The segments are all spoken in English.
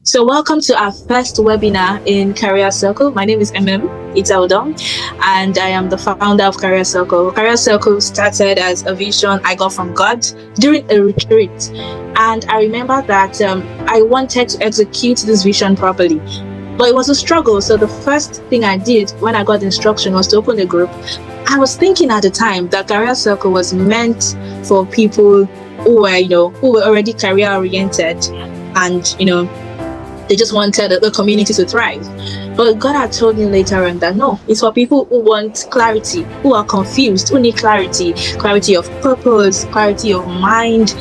So welcome to our first webinar in Career Circle. My name is Emem Ita-Udom, and I am the founder of Career Circle. Career Circle started as a vision I got from God during a retreat. And I remember that I wanted to execute this vision properly, but it was a struggle. So the first thing I did when I got the instruction was to open a group. I was thinking at the time that Career Circle was meant for people who were already career oriented and, they just wanted the community to thrive. But God had told me later on that no, it's for people who want clarity, who are confused, who need clarity of purpose, clarity of mind,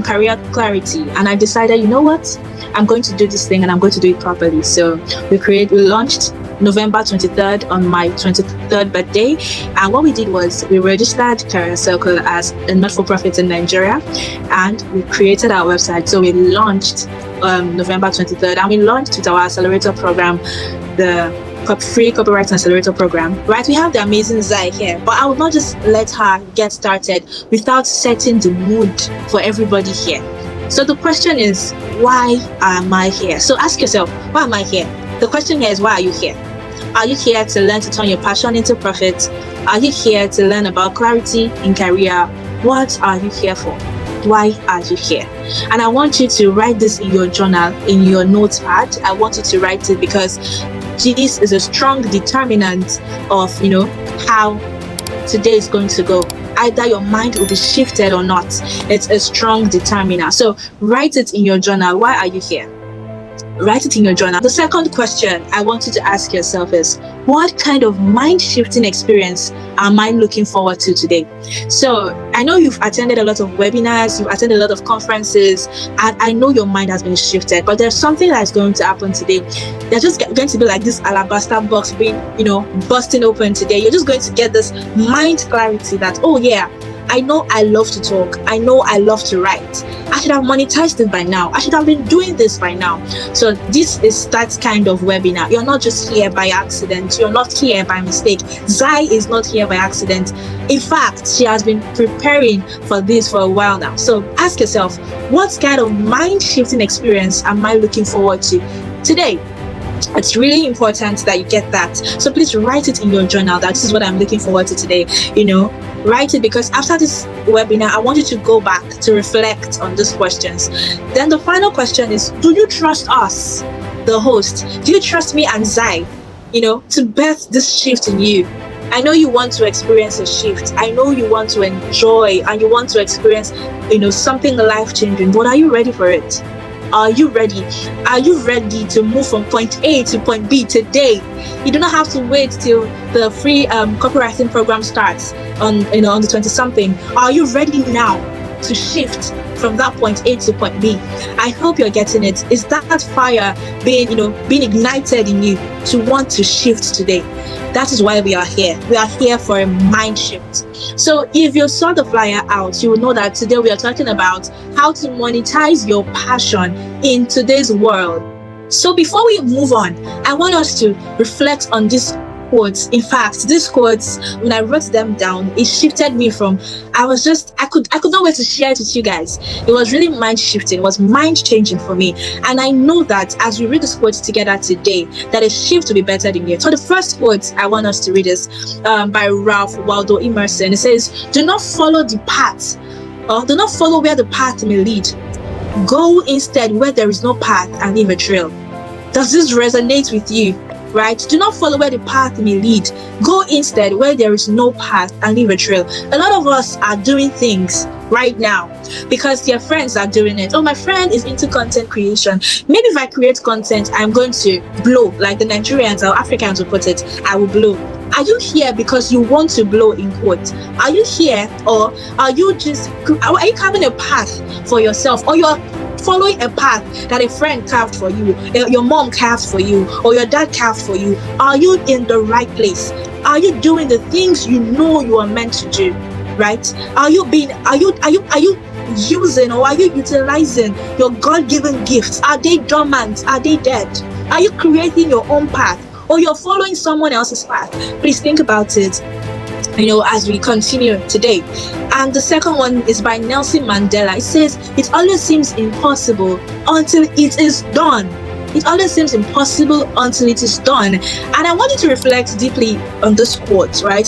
career clarity. And I decided, you know what? I'm going to do this thing and I'm going to do it properly. So we launched November 23rd on my 23rd birthday. And what we did was we registered Career Circle as a not-for-profit in Nigeria, and we created our website. So we launched November 23rd, and we launched with our accelerator program, the free copyright accelerator program. Right, we have the amazing Zai here, but I would not just let her get started without setting the mood for everybody here. So the question is, why am I here? So ask yourself, why am I here? The question here is, why are you here? Are you here to learn to turn your passion into profit? Are you here to learn about clarity in career? What are you here for? Why are you here? And I want you to write this in your journal, in your notepad. I want you to write it because this is a strong determinant of, how today is going to go. Either your mind will be shifted or not. It's a strong determiner. So write it in your journal. Why are you here? Write it in your journal. The second question I want you to ask yourself is, what kind of mind-shifting experience am I looking forward to today? So I know you've attended a lot of webinars, you've attended a lot of conferences, and I know your mind has been shifted, but there's something that's going to happen today. They're just going to be like this alabaster box being, busting open today. You're just going to get this mind clarity that, oh yeah, I know I love to talk. I know I love to write. I should have monetized it by now. I should have been doing this by now. So this is that kind of webinar. You're not just here by accident. You're not here by mistake. Zai is not here by accident. In fact, she has been preparing for this for a while now. So ask yourself, what kind of mind-shifting experience am I looking forward to today? It's really important that you get that. So please write it in your journal that this is what I'm looking forward to today. Write it, because after this webinar, I want you to go back to reflect on these questions. Then the final question is, do you trust us, the host? Do you trust me and Zai, to birth this shift in you? I know you want to experience a shift. I know you want to enjoy and you want to experience, something life-changing, but are you ready for it? Are you ready? Are you ready to move from point A to point B today? You do not have to wait till the free copywriting program starts on the 20-something. Are you ready now to shift from that point A to point B? I hope you're getting it. Is that fire being ignited in you to want to shift today? That is why we are here. We are here for a mind shift. So if you saw the flyer out, you will know that today we are talking about how to monetize your passion in today's world. So before we move on, I want us to reflect on this quotes. In fact, these quotes, when I wrote them down, it shifted me from, I could not wait to share it with you guys. It was really mind shifting. It was mind changing for me. And I know that as we read these quotes together today, that a shift will be better than yet. So the first quote I want us to read is by Ralph Waldo Emerson. It says, do not follow the path, or do not follow where the path may lead. Go instead where there is no path and leave a trail. Does this resonate with you? Right? Do not follow where the path may lead. Go instead where there is no path and leave a trail. A lot of us are doing things right now because their friends are doing it. Oh, my friend is into content creation. Maybe if I create content, I'm going to blow, like the Nigerians or Africans will put it. I will blow. Are you here because you want to blow, in quote? Are you here, or are you carving a path for yourself, or you're following a path that a friend carved for you, your mom carved for you, or your dad carved for you? Are you in the right place? Are you doing the things you know you are meant to do? Right? Are you using, or are you utilizing your God-given gifts? Are they dormant? Are they dead? Are you creating your own path, or you're following someone else's path? Please think about it, as we continue today. And the second one is by Nelson Mandela. It says, it always seems impossible until it is done. It always seems impossible until it is done. And I want you to reflect deeply on this quote, right?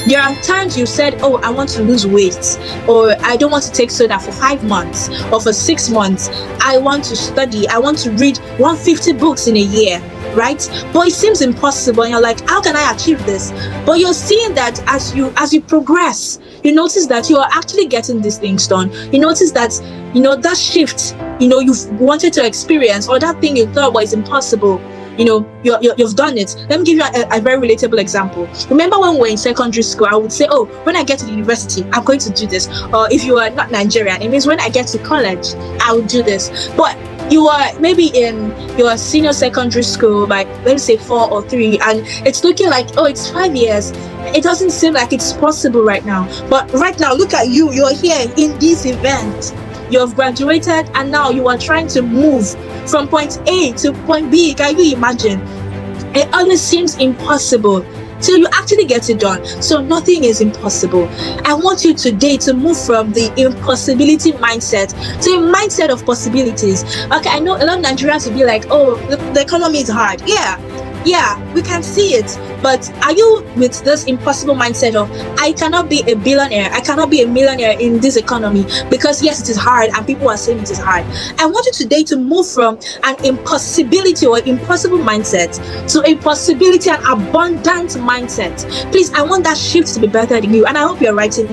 There are times you said, oh, I want to lose weight, or I don't want to take soda for 5 months or for 6 months. I want to study. I want to read 150 books in a year, right? But it seems impossible, and you're like, how can I achieve this? But you're seeing that as you progress, you notice that you are actually getting these things done. You notice that, that shift, you've wanted to experience, or that thing you thought was impossible, you've done it. Let me give you a very relatable example. Remember when we were in secondary school, I would say, oh, when I get to the university, I'm going to do this. Or if you are not Nigerian, it means when I get to college, I will do this. But you are maybe in your senior secondary school, like let's say 4 or 3, and it's looking like, oh, it's 5 years. It doesn't seem like it's possible right now. But right now, look at you. You're here in this event. You've graduated, and now you are trying to move from point A to point B. Can you imagine? It always seems impossible till you actually get it done. So nothing is impossible. I want you today to move from the impossibility mindset to a mindset of possibilities. Okay, I know a lot of Nigerians will be like, oh, the economy is hard. Yeah, we can see it. But are you with this impossible mindset of, I cannot be a billionaire, I cannot be a millionaire in this economy because yes, it is hard and people are saying it is hard. I want you today to move from an impossibility or impossible mindset to a possibility and abundant mindset. Please, I want that shift to be better than you, and I hope you're writing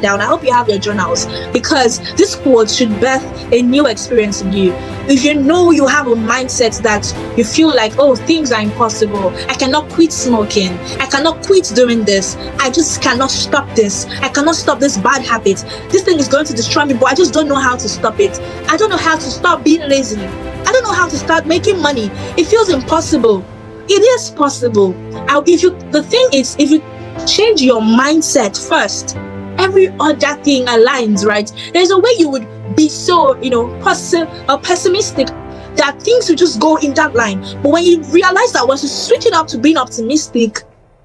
down. I hope you have your journals, because this quote should birth a new experience in you. If you know you have a mindset that you feel like, oh, things are impossible, I cannot quit smoking, I cannot quit doing this, I just cannot stop this, I cannot stop this bad habit, this thing is going to destroy me, but I just don't know how to stop it. I don't know how to stop being lazy, I don't know how to start making money. It feels impossible. It is possible. The thing is, if you change your mindset first, every other thing aligns, right? There's a way you would be so, pessimistic that things will just go in that line. But when you realize that once you switch it up to being optimistic,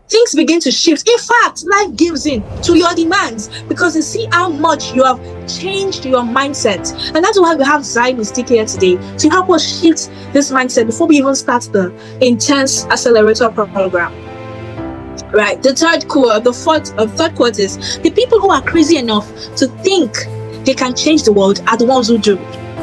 things begin to shift. In fact, life gives in to your demands because you see how much you have changed your mindset. And that's why we have Zai Miztiq here today to help us shift this mindset before we even start the intense accelerator program. Right. The third quote is, the people who are crazy enough to think they can change the world are the ones who do.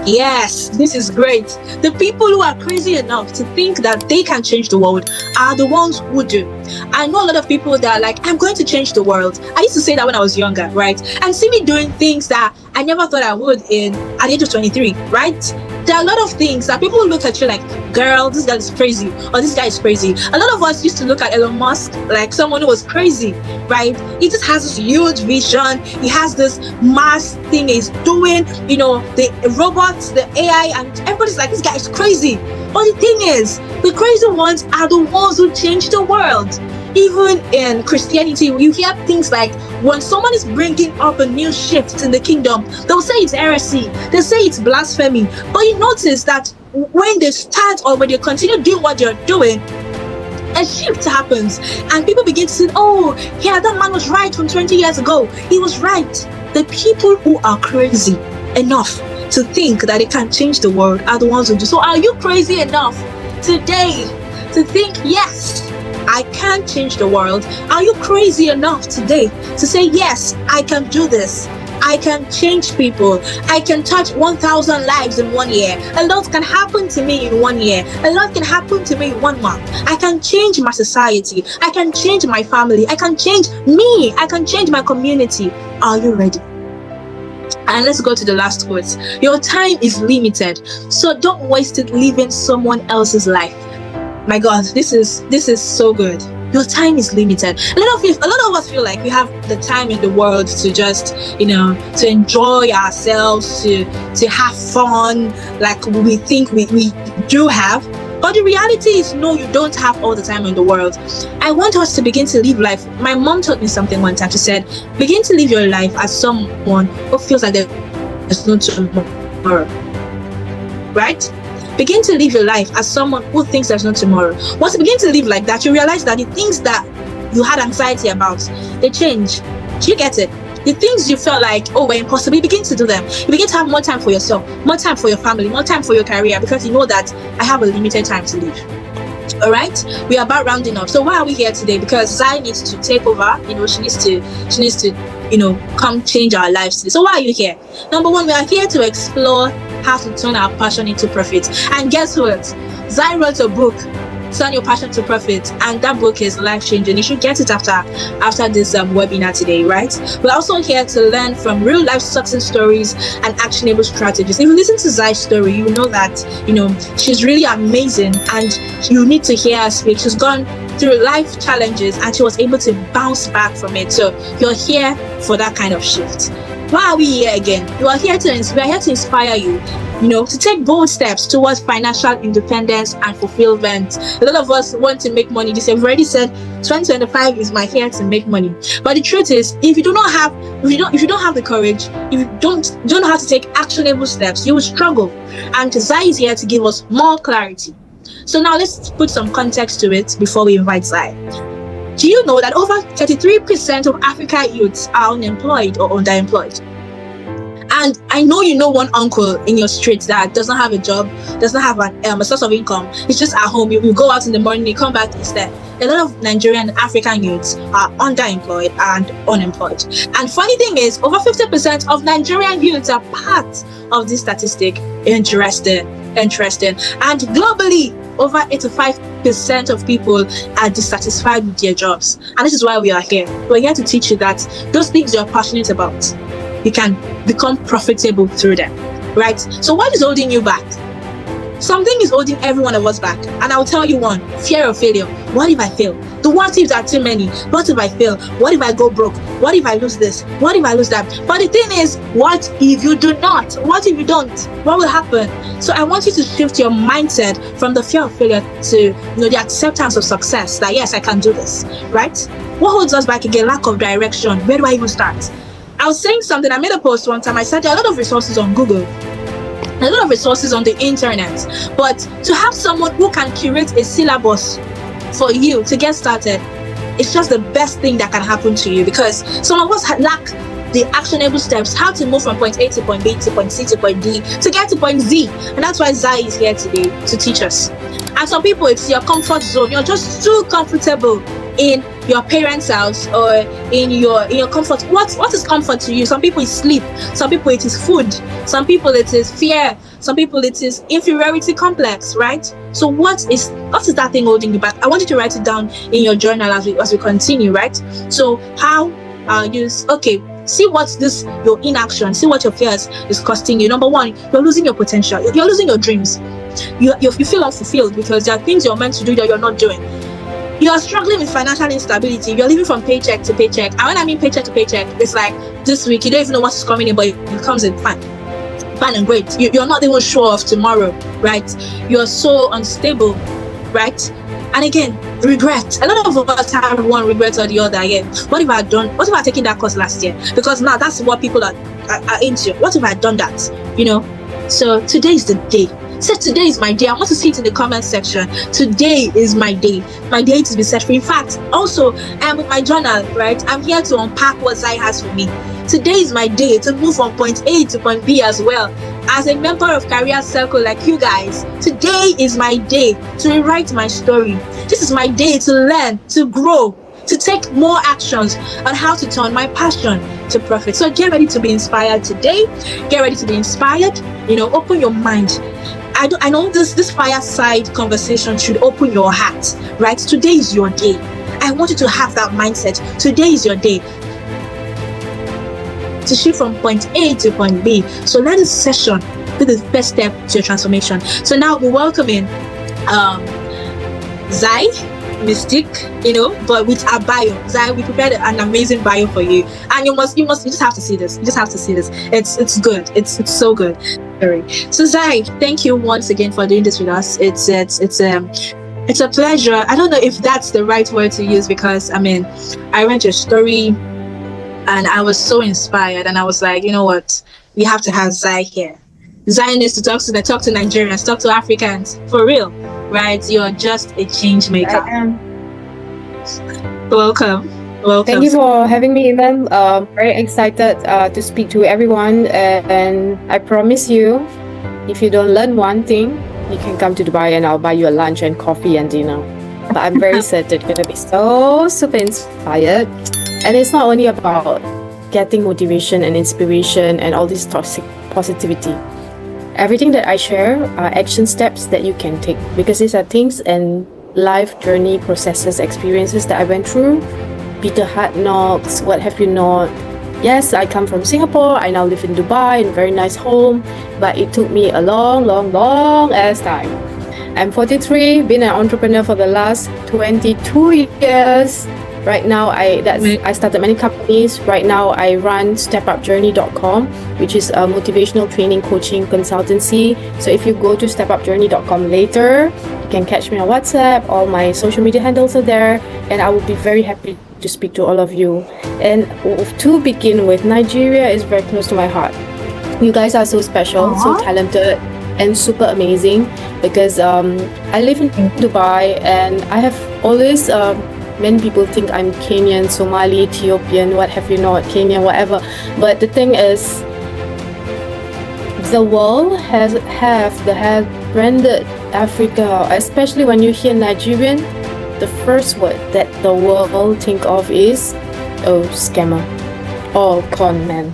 Yes, this is great. The people who are crazy enough to think that they can change the world are the ones who do. I know a lot of people that are like, I'm going to change the world. I used to say that when I was younger, right? And see me doing things that I never thought I would at the age of 23, right? There are a lot of things that people look at you like, girl, this guy is crazy, or this guy is crazy. A lot of us used to look at Elon Musk like someone who was crazy, right? He just has this huge vision. He has this mass thing he's doing, the robots, the AI, and everybody's like, this guy is crazy. But the thing is, the crazy ones are the ones who change the world. Even in Christianity, you hear things like, when someone is bringing up a new shift in the kingdom, they'll say it's heresy, they'll say it's blasphemy. But you notice that when they start or when they continue doing what they're doing, a shift happens and people begin to say, oh, yeah, that man was right from 20 years ago. He was right. The people who are crazy enough to think that they can change the world are the ones who do. So are you crazy enough today to think, yes, I can change the world? Are you crazy enough today to say, yes, I can do this? I can change people. I can touch 1,000 lives in 1 year. A lot can happen to me in 1 year. A lot can happen to me in 1 month. I can change my society. I can change my family. I can change me. I can change my community. Are you ready? And let's go to the last quote. Your time is limited, so don't waste it living someone else's life. My God, this is so good. Your time is limited. A lot of us feel like we have the time in the world to just, to enjoy ourselves, to have fun, like we think we do have. But the reality is, no, you don't have all the time in the world. I want us to begin to live life. My mom taught me something one time. She said, begin to live your life as someone who feels like there's no tomorrow. Right? Begin to live your life as someone who thinks there's no tomorrow. Once you begin to live like that, you realize that the things that you had anxiety about, they change. Do you get it? The things you felt like, oh, were impossible, you begin to do them. You begin to have more time for yourself, more time for your family, more time for your career, because you know that I have a limited time to live. All right, we are about rounding up. So why are we here today? Because Zai needs to take over. She needs to come change our lives today. So why are you here? Number one, we are here to explore how to turn our passion into profit. And guess what? Zai wrote a book, Turn Your Passion to Profit, and that book is life-changing. You should get it after this webinar today, right? We're also here to learn from real-life success stories and actionable strategies. If you listen to Zai's story, you know that she's really amazing, and you need to hear her speak. She's gone through life challenges, and she was able to bounce back from it. So you're here for that kind of shift. Why are we here again? We are here to inspire you, to take bold steps towards financial independence and fulfillment. A lot of us want to make money. We've already said 2025 is my year to make money. But the truth is, if you don't have the courage, if you don't know how to take actionable steps, you will struggle. And Zai is here to give us more clarity. So now let's put some context to it before we invite Zai. Do you know that over 33% of African youths are unemployed or underemployed? And I know you know one uncle in your street that doesn't have a job, doesn't have a source of income. He's just at home. You go out in the morning, you come back instead. A lot of Nigerian and African youths are underemployed and unemployed. And funny thing is, over 50% of Nigerian youths are part of this statistic. Interesting. And globally, over 85% of people are dissatisfied with their jobs. And this is why we are here. We're here to teach you that those things you're passionate about, you can become profitable through them, right? So what is holding you back? Something is holding every one of us back. And I'll tell you one: fear of failure. What if I fail? The what ifs are too many. What if I fail? What if I go broke? What if I lose this? What if I lose that? But the thing is, what if you do not? What if you don't? What will happen? So I want you to shift your mindset from the fear of failure to the acceptance of success, that yes, I can do this, right? What holds us back again? Lack of direction. Where do I even start? I was saying something. I made a post one time. I said there are a lot of resources on Google, a lot of resources on the internet, but to have someone who can curate a syllabus for you to get started, it's just the best thing that can happen to you, because some of us lack the actionable steps, how to move from point A to point B to point C to point D to get to point Z. And that's why Zai is here today to teach us. And some people, it's your comfort zone. You're just too comfortable in your parents' house or in your comfort. What is comfort to you? Some people it's sleep, some people it is food, some people it is fear, some people it is inferiority complex, right? So what is that thing holding you back? I want you to write it down in your journal as we continue, right? So how see what your inaction, see what your fears is costing you. Number one, you're losing your potential, you're losing your dreams. You feel unfulfilled because there are things you're meant to do that you're not doing. You are struggling with financial instability. You're living from paycheck to paycheck. And when I mean paycheck to paycheck, it's like this week, you don't even know what's coming in, but it comes in fine and great. You're not even sure of tomorrow, right? You're so unstable, right? And again, regret. A lot of us have one regret or the other. Again, what if I had taken that course last year? Because now that's what people are into. What if I had done that? So today is the day. Say today is my day. I want to see it in the comment section. Today is my day. My day to be set free. In fact, also, I'm with my journal, right? I'm here to unpack what Zai has for me. Today is my day to move from point A to point B as well. As a member of Career Circle like you guys, today is my day to rewrite my story. This is my day to learn, to grow, to take more actions on how to turn my passion to profit. So get ready to be inspired today. Get ready to be inspired. Open your mind. I know this fireside conversation should open your heart, right? Today is your day. I want you to have that mindset. Today is your day to shift from point A to point B. So let this session be the first step to your transformation. So now we're welcoming Zai Miztiq, but with our bio. Zai, we prepared an amazing bio for you, and you just have to see this. You just have to see this. It's good. It's so good. So Zai, thank you once again for doing this with us. It's a pleasure. I don't know if that's the right word to use, because I read your story and I was so inspired, and I was like, you know what, we have to have Zai here. Zai needs to talk to Nigerians, talk to Africans for real, right? You're just a change maker. I am. Welcome. Welcome. Thank you for having me, Emem. Very excited to speak to everyone, and I promise you, if you don't learn one thing, you can come to Dubai and I'll buy you a lunch and coffee and dinner. But I'm very certain you're gonna be so super inspired. And it's not only about getting motivation and inspiration and all this toxic positivity. Everything that I share are action steps that you can take, because these are things and life journey processes, experiences that I went through. Peter Hart knocks, what have you not. Yes, I come from Singapore. I now live in Dubai in a very nice home, but it took me a long ass time. I'm 43, been an entrepreneur for the last 22 years. Right now, I started many companies. Right now, I run stepupjourney.com, which is a motivational training coaching consultancy. So if you go to stepupjourney.com later, you can catch me on WhatsApp. All my social media handles are there, and I will be very happy to speak to all of you. And to begin with, Nigeria is very close to my heart. You guys are so special, so talented, and super amazing, because I live in Dubai, and I have always many people think I'm Kenyan, Somali, Ethiopian, what have you not, Kenyan, whatever. But the thing is, the world has branded Africa, especially when you hear Nigerian, the first word that the world think of is, oh, scammer or con man.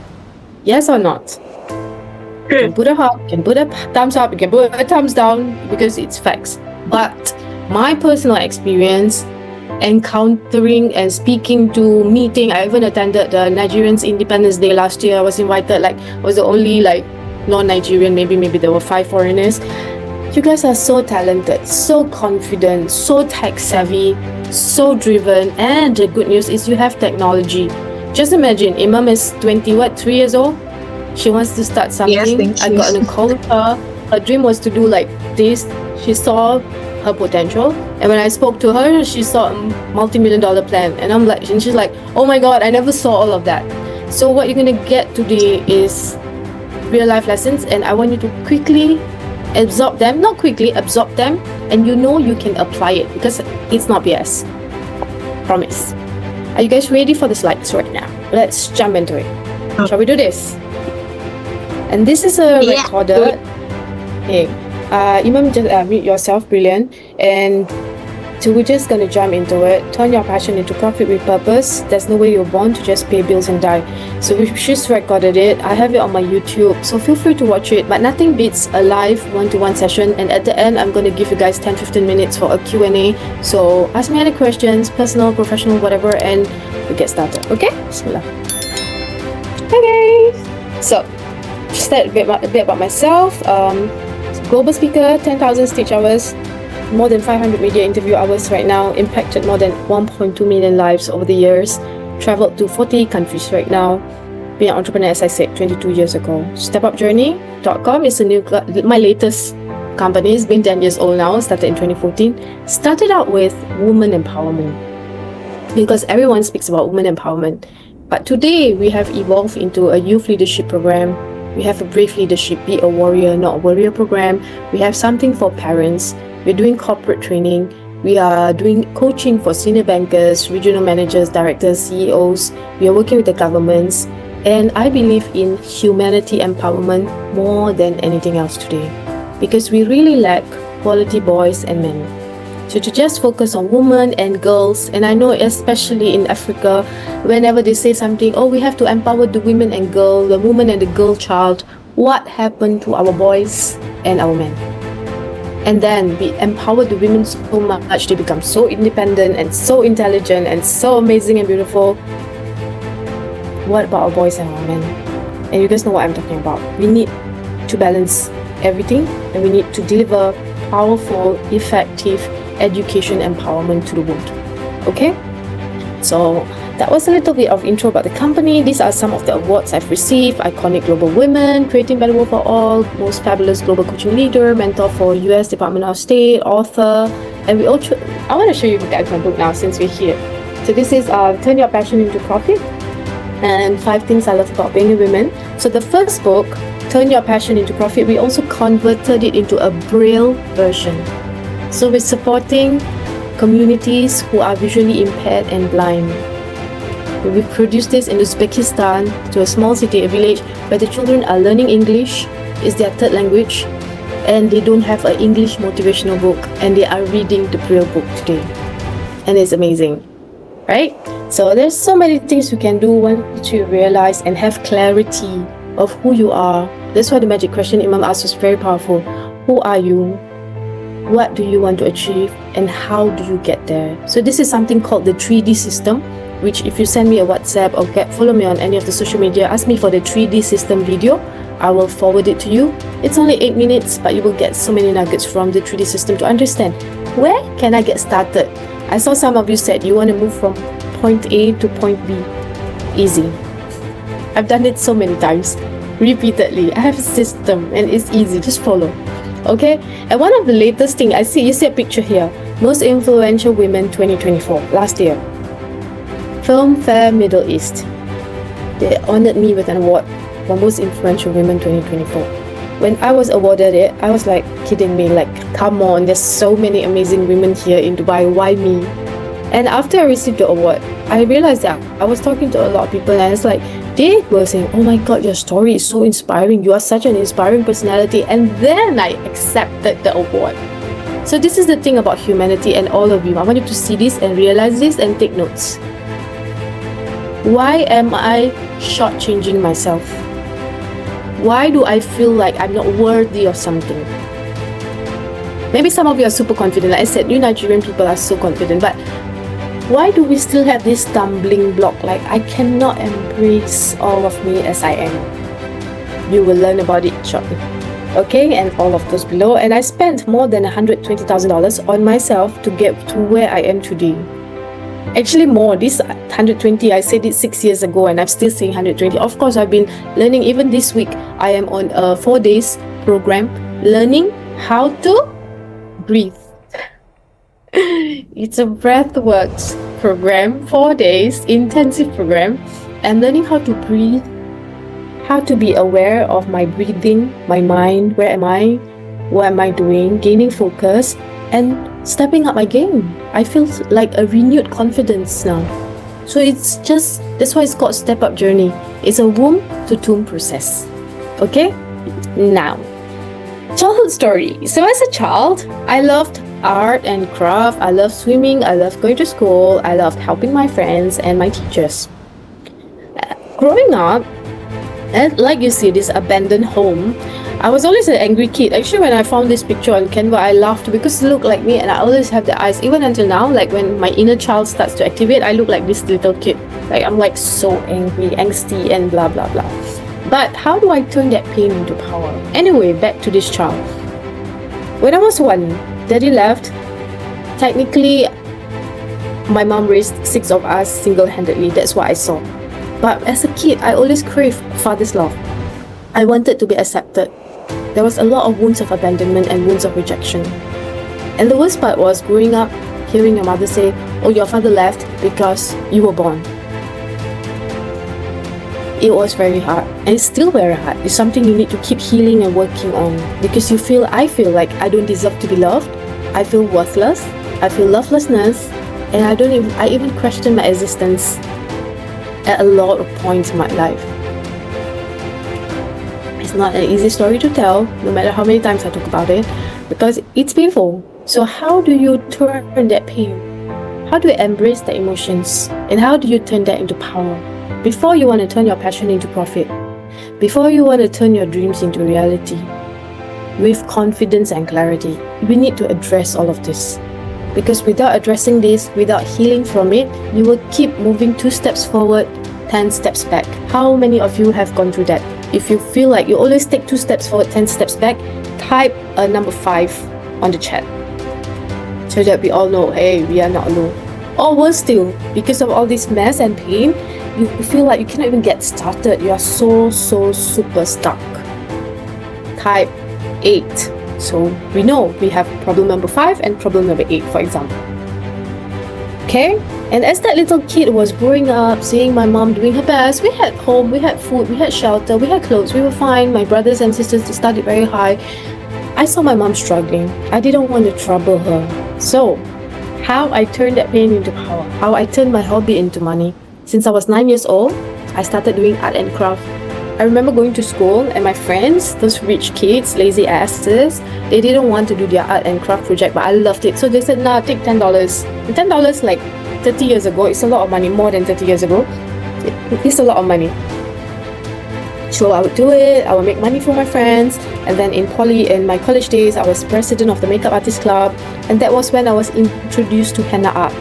Yes or not? You can put a heart, you can put a thumbs up, you can put a thumbs down, because it's facts. But my personal experience encountering and speaking to meeting, I even attended the Nigerians Independence Day last year. I was invited, was the only non-Nigerian, maybe there were 5 foreigners. You guys are so talented, so confident, so tech savvy, so driven, and the good news is you have technology. Just imagine, Emem is 3 years old. She wants to start something. Yes, I got on a call with her. Her dream was to do this. She saw her potential, and when I spoke to her, she saw a multi-million-dollar plan, and she's like, oh my god, I never saw all of that. So what you're gonna get today is real life lessons, and I want you to quickly absorb them, and you can apply it, because it's not BS. Promise. Are you guys ready for the slides right now? Let's jump into it. Shall we do this? And this is a recorder. Hey, Emem, just read yourself, brilliant. And so we're just gonna jump into it. Turn your passion into profit with purpose. There's no way you're born to just pay bills and die. So we just recorded it. I have it on my YouTube, so feel free to watch it. But nothing beats a live one-to-one session. And at the end, I'm gonna give you guys 10-15 minutes for a Q&A. So ask me any questions, personal, professional, whatever, and we get started. Okay? Bismillah. Okay. So just a bit about myself. Global speaker, 10,000 stage hours, more than 500 media interview hours right now, impacted more than 1.2 million lives over the years, traveled to 40 countries right now, being an entrepreneur, as I said, 22 years ago. Stepupjourney.com is my latest company. It's been 10 years old now, started in 2014. Started out with women empowerment, because everyone speaks about women empowerment. But today we have evolved into a youth leadership program. We have a Brave Leadership, Be a Warrior, Not a Warrior program. We have something for parents. We're doing corporate training. We are doing coaching for senior bankers, regional managers, directors, CEOs. We are working with the governments. And I believe in humanity empowerment more than anything else today, because we really lack quality boys and men. So to just focus on women and girls, and I know especially in Africa, whenever they say something, oh, we have to empower the women and girl, the woman and the girl child, what happened to our boys and our men? And then we empower the women so much, they become so independent and so intelligent and so amazing and beautiful. What about our boys and our men? And you guys know what I'm talking about. We need to balance everything, and we need to deliver powerful, effective education empowerment to the world. Okay? So that was a little bit of intro about the company. These are some of the awards I've received: Iconic Global Women, Creating Better World for All, Most Fabulous Global Coaching Leader, Mentor for US Department of State, Author. And I want to show you guys my book now since we're here. So this is Turn Your Passion into Profit, and 5 Things I Love About Being a Woman. So the first book, Turn Your Passion into Profit, we also converted it into a Braille version. So we're supporting communities who are visually impaired and blind. We produced this in Uzbekistan, to a small city, a village, where the children are learning English, is their third language, and they don't have an English motivational book, and they are reading the Braille book today. And it's amazing, right? So there's so many things you can do once you realize and have clarity of who you are. That's why the magic question Imam asked was very powerful. Who are you? What do you want to achieve? And how do you get there? So this is something called the 3D system, which if you send me a WhatsApp or follow me on any of the social media, ask me for the 3D system video, I will forward it to you. It's only 8 minutes, but you will get so many nuggets from the 3D system to understand where can I get started. I saw some of you said you want to move from point A to point B. Easy. I've done it so many times, repeatedly. I have a system and it's easy, just follow. Okay, and one of the latest thing I see, you see a picture here, most influential women 2024, last year, Film Fair Middle East. They honored me with an award for most influential women 2024. When I was awarded it, I was like, kidding me, like, come on, there's so many amazing women here in Dubai, why me? And after I received the award, I realized that I was talking to a lot of people, and it's like, they were saying, oh my god, your story is so inspiring, you are such an inspiring personality. And then I accepted the award. So this is the thing about humanity and all of you. I want you to see this and realize this and take notes. Why am I shortchanging myself? Why do I feel like I'm not worthy of something? Maybe some of you are super confident. Like I said, you Nigerian people are so confident, but why do we still have this stumbling block? Like, I cannot embrace all of me as I am. You will learn about it shortly. Okay, and all of those below. And I spent more than $120,000 on myself to get to where I am today. Actually more, this 120, I said it 6 years ago and I'm still saying 120. Of course, I've been learning. Even this week, I am on a 4 days program, learning how to breathe. It's a breathworks program, 4 days, intensive program. I'm learning how to breathe, how to be aware of my breathing, my mind, where am I, what am I doing, gaining focus, and stepping up my game. I feel like a renewed confidence now. So it's just, that's why it's called Step Up Journey. It's a womb to tomb process. Okay? Now, childhood story. So as a child, I loved art and craft. I loved swimming. I loved going to school. I loved helping my friends and my teachers. Growing up, and like you see, this abandoned home, I was always an angry kid. Actually, when I found this picture on Canva, I laughed because it looked like me, and I always have the eyes. Even until now, like when my inner child starts to activate, I look like this little kid. Like I'm like so angry, angsty, and blah blah blah. But how do I turn that pain into power? Anyway, back to this child. When I was 1, Daddy left. Technically, my mom raised 6 of us single-handedly. That's what I saw. But as a kid, I always craved father's love. I wanted to be accepted. There was a lot of wounds of abandonment and wounds of rejection. And the worst part was growing up, hearing your mother say, oh, your father left because you were born. It was very hard, and it's still very hard. It's something you need to keep healing and working on, because I feel like I don't deserve to be loved. I feel worthless. I feel lovelessness, and I even question my existence at a lot of points in my life. It's not an easy story to tell, no matter how many times I talk about it, because it's painful. So how do you turn that pain? How do you embrace the emotions? And how do you turn that into power? Before you want to turn your passion into profit, before you want to turn your dreams into reality, with confidence and clarity, we need to address all of this. Because without addressing this, without healing from it, you will keep moving 2 steps forward, 10 steps back. How many of you have gone through that? If you feel like you always take 2 steps forward, 10 steps back, type a number 5 on the chat, so that we all know, hey, we are not alone. Or worse still, because of all this mess and pain, you feel like you cannot even get started. You are so super stuck. Type 8. So we know we have problem number 5 and problem number 8, for example. Okay? And as that little kid was growing up, seeing my mom doing her best, we had home, we had food, we had shelter, we had clothes, we were fine. My brothers and sisters studied very high. I saw my mom struggling. I didn't want to trouble her. So, how I turned that pain into power, how I turned my hobby into money, Since I was 9 years old, I started doing art and craft. I remember going to school and my friends, those rich kids, lazy asses, they didn't want to do their art and craft project, but I loved it. So they said, nah, take $10. And $10 like 30 years ago, it's a lot of money, more than 30 years ago. It's a lot of money. So I would do it, I would make money for my friends. And then in my college days, I was president of the Makeup Artist Club. And that was when I was introduced to henna art.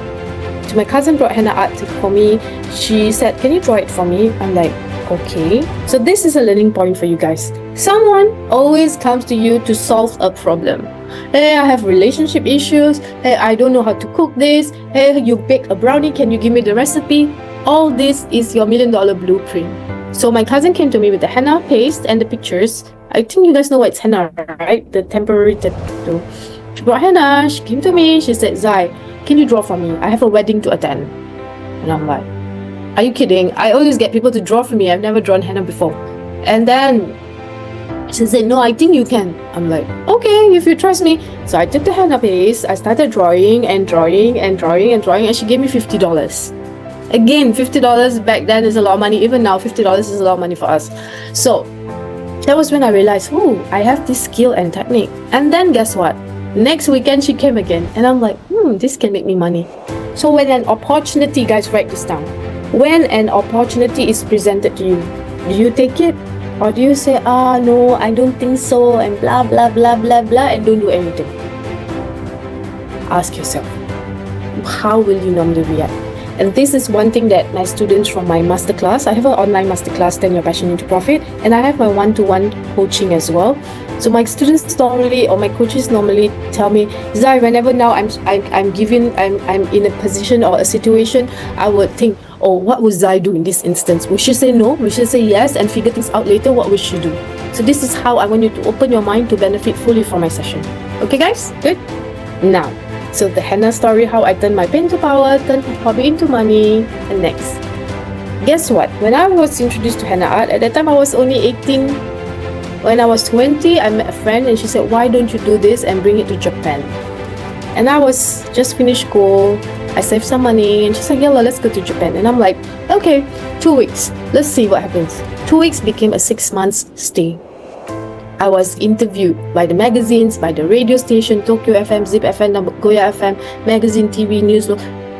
So my cousin brought henna art for me. She said, can you draw it for me? I'm like, okay. So this is a learning point for you guys. Someone always comes to you to solve a problem. Hey, I have relationship issues. Hey, I don't know how to cook this. Hey, you bake a brownie. Can you give me the recipe? All this is your $1 million blueprint. So my cousin came to me with the henna paste and the pictures. I think you guys know what it's henna, right? The temporary tattoo. She brought henna. She came to me. She said, Zai, can you draw for me? I have a wedding to attend. And I'm like, are you kidding? I always get people to draw for me. I've never drawn henna before. And then she said, no, I think you can. I'm like, okay, if you trust me. So I took the henna paste. I started drawing and drawing and drawing and drawing. And she gave me $50. Again, $50 back then is a lot of money. Even now, $50 is a lot of money for us. So that was when I realized, oh, I have this skill and technique. And then guess what? Next weekend, she came again. And I'm like, this can make me money. So when an opportunity, guys, write this down. When an opportunity is presented to you, do you take it? Or do you say, no, I don't think so, and blah, blah, blah, blah, blah, and don't do anything? Ask yourself, how will you normally react? And this is one thing that my students from my masterclass, I have an online masterclass, Turn Your Passion into Profit, and I have my one-to-one coaching as well. So my students normally, or my coaches normally tell me, Zai, whenever now I'm in a position or a situation, I would think, oh, what would Zai do in this instance? We should say no, we should say yes, and figure things out later what we should do. So this is how I want you to open your mind to benefit fully from my session. Okay guys, good? Now, so the henna story, how I turned my pain to power, turned my hobby into money, and next. Guess what? When I was introduced to henna art, at that time I was only 18. When I was 20, I met a friend and she said, why don't you do this and bring it to Japan? And I was just finished school, I saved some money, and she said, yeah, let's go to Japan. And I'm like, okay, 2 weeks, let's see what happens. 2 weeks became a 6 months stay. I was interviewed by the magazines, by the radio station, Tokyo FM, Zip FM, Nagoya FM, magazine, TV, news.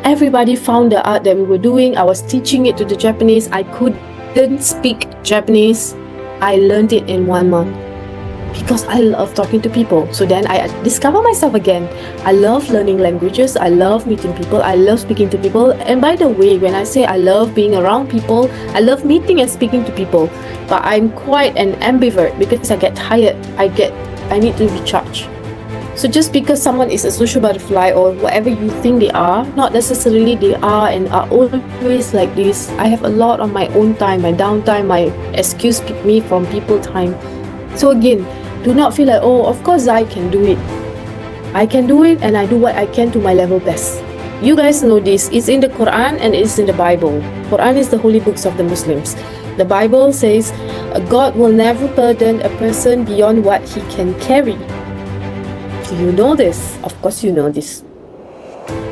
Everybody found the art that we were doing. I was teaching it to the Japanese. I couldn't speak Japanese. I learned it in 1 month because I love talking to people. So then I discovered myself again. I love learning languages. I love meeting people. I love speaking to people. And by the way, when I say I love being around people, I love meeting and speaking to people. But I'm quite an ambivert because I get tired. I need to recharge. So just because someone is a social butterfly or whatever you think they are, not necessarily they are and are always like this. I have a lot on my own time, my downtime, my excuse me from people time. So again, do not feel like, oh, of course I can do it. I can do it and I do what I can to my level best. You guys know this. It's in the Quran and it's in the Bible. Quran is the holy books of the Muslims. The Bible says, God will never burden a person beyond what he can carry. Do you know this? Of course you know this.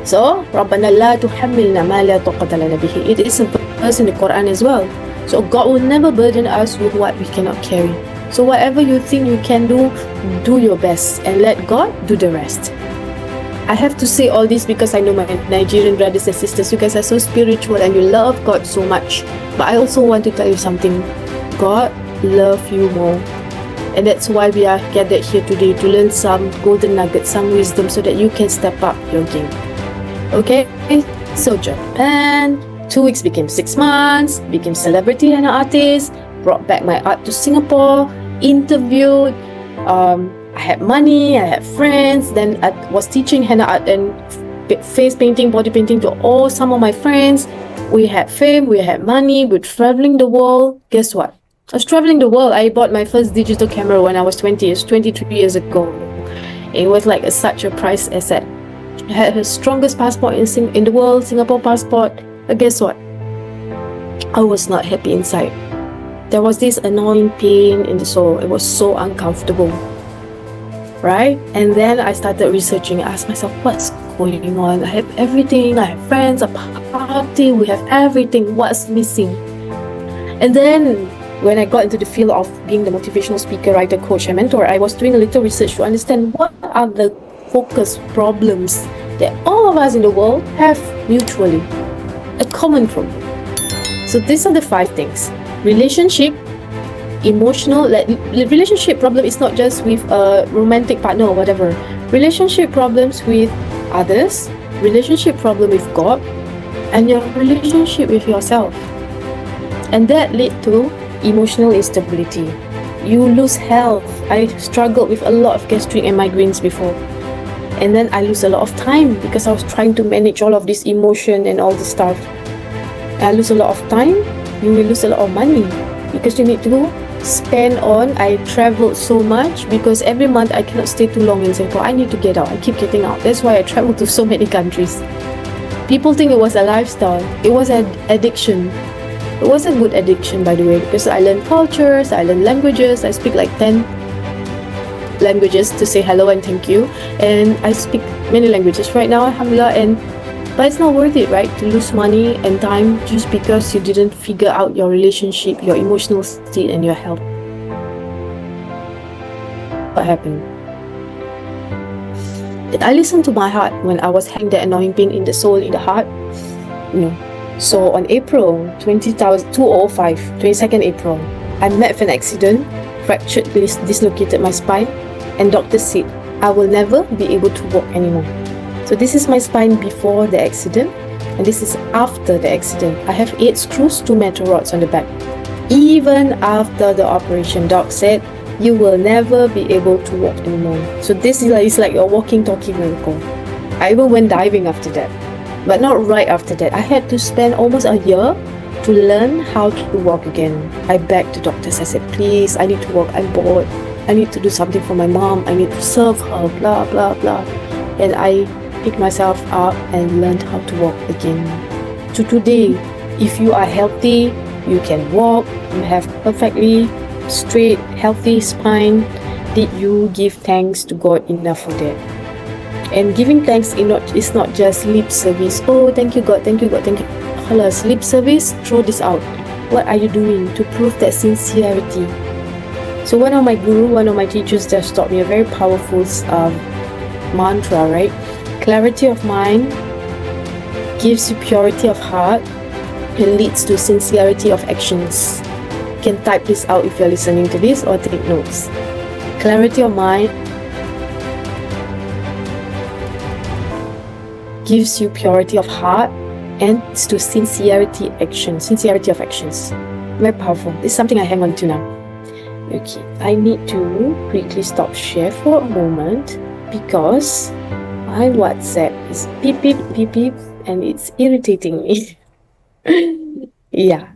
So, رَبَّنَا لَا تُحَمِّلْنَا مَا لَا طَاقَةَ لَنَا بِهِ. It is a verse in the Quran as well. So God will never burden us with what we cannot carry. So whatever you think you can do, do your best and let God do the rest. I have to say all this because I know my Nigerian brothers and sisters, you guys are so spiritual and you love God so much. But I also want to tell you something. God loves you more. And that's why we are gathered here today, to learn some golden nuggets, some wisdom, so that you can step up your game. Okay? So Japan, 2 weeks became 6 months, became celebrity henna artist, brought back my art to Singapore, interviewed, I had money, I had friends, then I was teaching henna art and face painting, body painting to some of my friends. We had fame, we had money, we're traveling the world. Guess what? I was traveling the world. I bought my first digital camera when I was 20, it's 23 years ago. It was like such a prized asset. I had the strongest passport in the world, Singapore passport. But guess what? I was not happy inside. There was this annoying pain in the soul. It was so uncomfortable. right? And then I started researching. I asked myself, what's going on? I have everything. I have friends, a party. We have everything. What's missing? And then when I got into the field of being the motivational speaker, writer, coach, and mentor, I was doing a little research to understand what are the focus problems that all of us in the world have mutually, a common problem. So these are the 5 things. Relationship, emotional, relationship problem is not just with a romantic partner or whatever. Relationship problems with others, relationship problem with God, and your relationship with yourself. And that led to emotional instability. You lose health. I struggled with a lot of gastric and migraines before. And then I lose a lot of time because I was trying to manage all of this emotion and all this stuff. I lose a lot of time. You will lose a lot of money because you need to spend on. I traveled so much because every month I cannot stay too long in Singapore. I need to get out. I keep getting out. That's why I traveled to so many countries. People think it was a lifestyle. It was an addiction. It was a good addiction, by the way, because I learned cultures, I learned languages. I speak like 10 languages to say hello and thank you. And I speak many languages right now, alhamdulillah. But it's not worth it, right? To lose money and time just because you didn't figure out your relationship, your emotional state, and your health. What happened? I listened to my heart when I was having that annoying pain in the soul, in the heart. So on April 2005, 22nd April, I met with an accident, fractured, dislocated my spine, and doctors said I will never be able to walk anymore. So this is my spine before the accident, and this is after the accident. I have 8 screws, 2 metal rods on the back. Even after the operation, doc said you will never be able to walk anymore. So this is like a walking, talking miracle. I even went diving after that. But not right after that. I had to spend almost a year to learn how to walk again. I begged the doctors. I said, please, I need to walk. I'm bored. I need to do something for my mom. I need to serve her, blah, blah, blah. And I picked myself up and learned how to walk again. To today, if you are healthy, you can walk, you have perfectly straight, healthy spine, did you give thanks to God enough for that? And giving thanks is not just lip service. Oh, thank you God, thank you God, thank you. Halas, lip service, throw this out. What are you doing to prove that sincerity? So one of my guru, one of my teachers just taught me a very powerful mantra, right? Clarity of mind gives you purity of heart and leads to sincerity of actions. You can type this out if you're listening to this or take notes. Clarity of mind gives you purity of heart and leads to sincerity of actions. Very powerful. It's something I hang on to now. Okay, I need to quickly stop share for a moment because my WhatsApp is beep beep beep beep and it's irritating me. Yeah.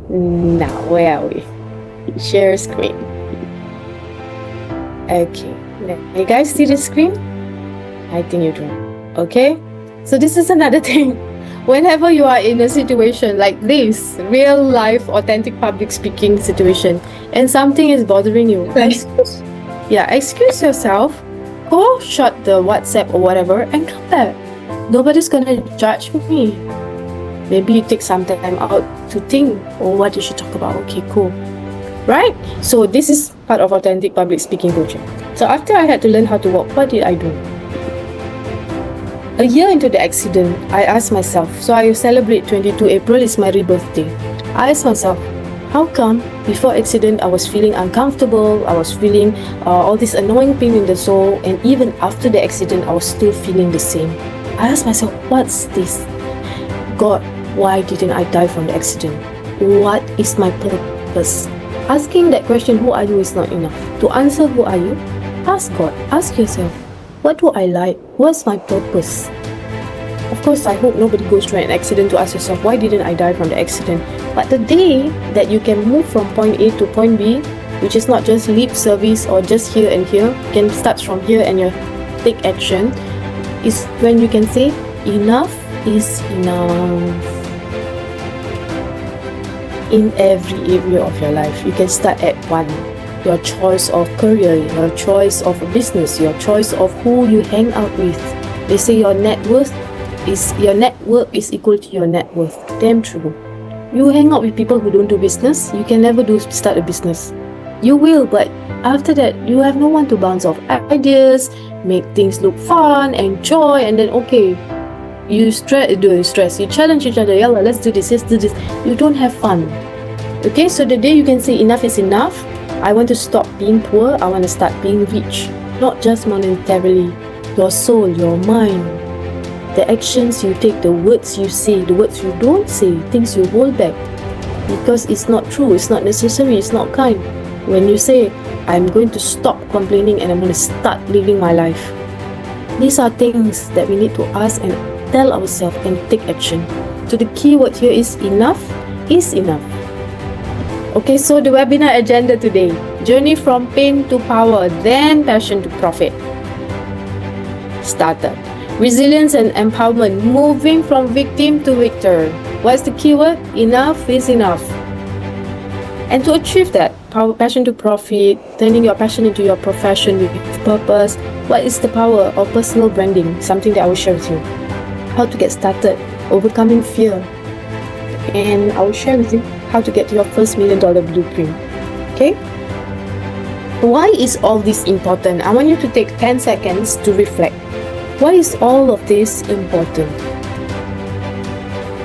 Now, where are we? Share screen. Okay. You guys see the screen? I think you do. Okay? So this is another thing. Whenever you are in a situation like this, real life, authentic public speaking situation, and something is bothering you, excuse yourself, go shut the WhatsApp or whatever and come back. Nobody's gonna judge me. Maybe you take some time out to think, oh, what did she talk about? Okay, cool. Right? So this is part of authentic public speaking coaching. So after I had to learn how to walk, what did I do? A year into the accident, I asked myself, so I celebrate 22 April is my rebirth day. I asked myself, how come before accident I was feeling uncomfortable, I was feeling all this annoying pain in the soul, and even after the accident I was still feeling the same. I asked myself, what's this? God, why didn't I die from the accident? What is my purpose? Asking that question, who are you, is not enough. To answer who are you, ask God, ask yourself, what do I like? What's my purpose? Of course, I hope nobody goes through an accident to ask yourself, why didn't I die from the accident? But the day that you can move from point A to point B, which is not just lip service or just here and here, can start from here and you take action, is when you can say, enough is enough. In every area of your life, you can start at 1. your choice of career, your choice of a business, your choice of who you hang out with. They say your network is equal to your net worth. Damn true. You hang out with people who don't do business, you can never start a business. You will, but after that, you have no one to bounce off ideas, make things look fun, enjoy, and then okay, you stress, you challenge each other, yalla, let's do this. You don't have fun. Okay, so the day you can say enough is enough, I want to stop being poor, I want to start being rich. Not just monetarily, your soul, your mind, the actions you take, the words you say, the words you don't say, things you hold back. Because it's not true, it's not necessary, it's not kind. When you say, I'm going to stop complaining and I'm going to start living my life. These are things that we need to ask and tell ourselves and take action. So the key word here is enough is enough. Okay, so the webinar agenda today, journey from pain to power, then passion to profit. Starter, resilience and empowerment, moving from victim to victor. What's the keyword? Enough is enough. And to achieve that, passion to profit, turning your passion into your profession with purpose, what is the power of personal branding? Something that I will share with you. How to get started, overcoming fear, and I will share with you how to get to your first $1 million blueprint. Okay? Why is all this important? I want you to take 10 seconds to reflect. Why is all of this important?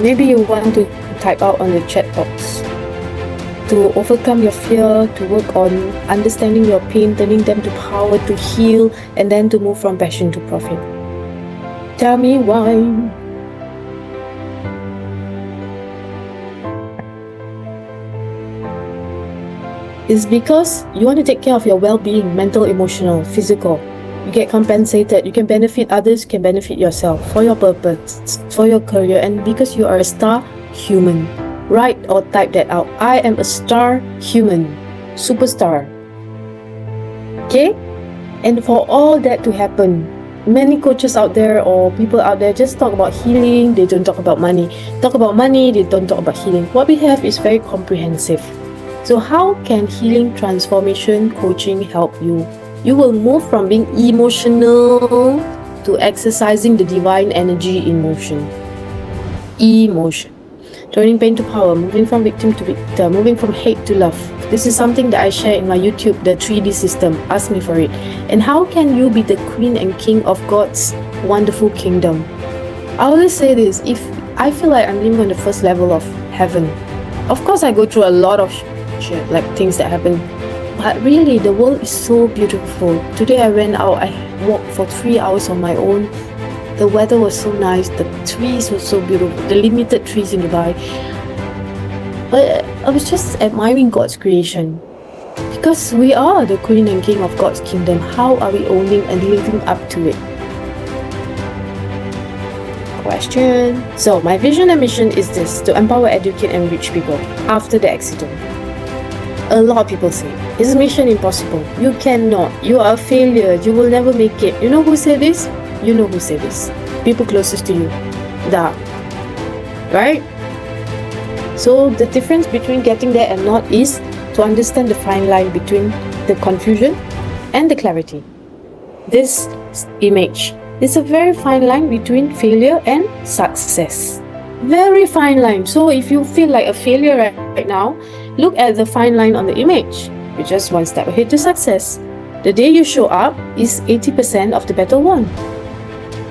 Maybe you want to type out on the chat box. To overcome your fear, to work on understanding your pain, turning them to power, to heal, and then to move from passion to profit. Tell me why. It's because you want to take care of your well-being, mental, emotional, physical. You get compensated, you can benefit others, you can benefit yourself for your purpose, for your career, and because you are a star human. Write or type that out. I am a star human, superstar. Okay? And for all that to happen, many coaches out there or people out there just talk about healing, they don't talk about money. Talk about money, they don't talk about healing. What we have is very comprehensive. So how can healing, transformation, coaching help you? You will move from being emotional to exercising the divine energy in motion. Emotion. Turning pain to power, moving from victim to victor, moving from hate to love. This is something that I share in my YouTube, the 3D system. Ask me for it. And how can you be the queen and king of God's wonderful kingdom? I always say this, if I feel like I'm living on the first level of heaven, of course I go through a lot of shit, like things that happen, but really the world is so beautiful. Today I went out, I walked for 3 hours on my own. The weather was so nice, the trees were so beautiful, the limited trees in Dubai. But I was just admiring God's creation. Because we are the queen and king of God's kingdom. How are we owning and living up to it? Question. So my vision and mission is this, to empower, educate and reach people after the accident. A lot of people say, is mission impossible? You cannot. You are a failure. You will never make it. You know who said this? You know who said this. People closest to you. Da. Right? So the difference between getting there and not is to understand the fine line between the confusion and the clarity. This image is a very fine line between failure and success. Very fine line. So if you feel like a failure right now, look at the fine line on the image. You're just one step ahead to success. The day you show up is 80% of the battle won.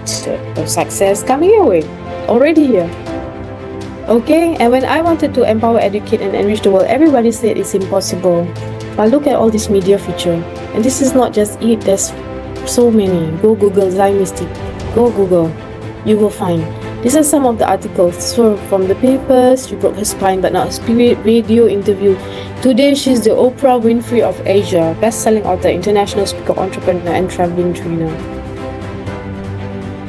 So success coming your way. Already here. Okay, and when I wanted to empower, educate and enrich the world, everybody said it's impossible. But look at all this media feature. And this is not just it, there's so many. Go Google Zai Miztiq. Go Google. You will find. These are some of the articles. So from the papers, she broke her spine but not her spirit. Radio interview. Today she's the Oprah Winfrey of Asia, best-selling author, international speaker, entrepreneur and traveling trainer.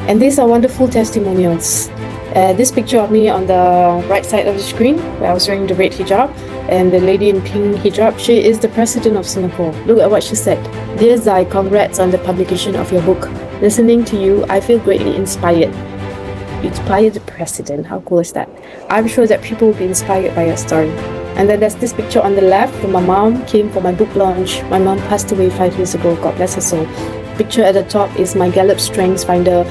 And these are wonderful testimonials. This picture of me on the right side of the screen, where I was wearing the red hijab, and the lady in pink hijab, she is the president of Singapore. Look at what she said. Dear Zai, congrats on the publication of your book. Listening to you, I feel greatly inspired. inspire the president. How cool is that? I'm sure that people will be inspired by your story. And then there's this picture on the left where my mom came for my book launch. My mom passed away 5 years ago, God bless her soul. Picture at the top is my Gallup Strengths Finder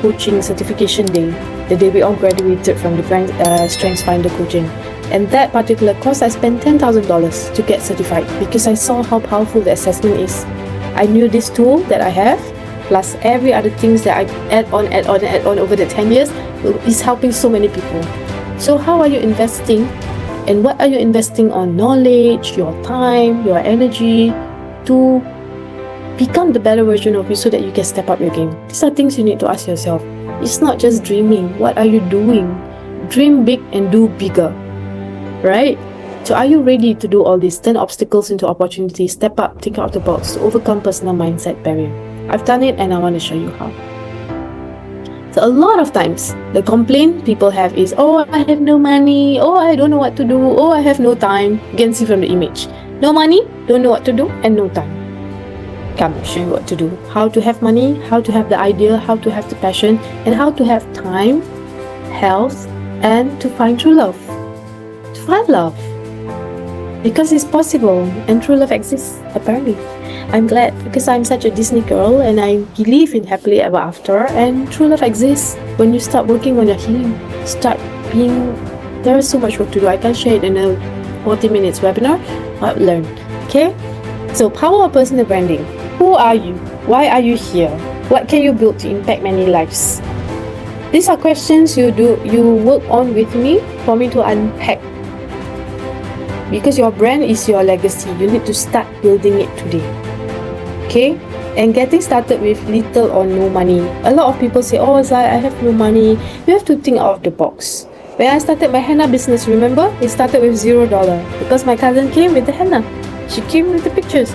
coaching certification day, the day we all graduated from the Strengths Finder coaching. And that particular course, I spent $10,000 to get certified because I saw how powerful the assessment is. I knew this tool that I have, plus every other things that I add on over the 10 years is helping so many people. So how are you investing? And what are you investing on? Knowledge, your time, your energy to become the better version of you so that you can step up your game. These are things you need to ask yourself. It's not just dreaming. What are you doing? Dream big and do bigger. Right? So are you ready to do all this? Turn obstacles into opportunities. Step up, think out of the box to overcome personal mindset barrier. I've done it and I want to show you how. So a lot of times, the complaint people have is, oh, I have no money. Oh, I don't know what to do. Oh, I have no time. You can see from the image. No money, don't know what to do, and no time. Come, I'll show you what to do. How to have money, how to have the idea, how to have the passion, and how to have time, health, and to find true love. To find love. Because it's possible, and true love exists, apparently. I'm glad because I'm such a Disney girl and I believe in happily ever after, and true love exists when you start working on your healing. There is so much work to do. I can't share it in a 40 minutes webinar, but learn. Okay? So power of personal branding. Who are you? Why are you here? What can you build to impact many lives? These are questions you work on with me for me to unpack. Because your brand is your legacy, you need to start building it today. Okay? And getting started with little or no money. A lot of people say, oh Zai, I have no money. You have to think out of the box. When I started my henna business, remember? It started with $0 because my cousin came with the henna. She came with the pictures.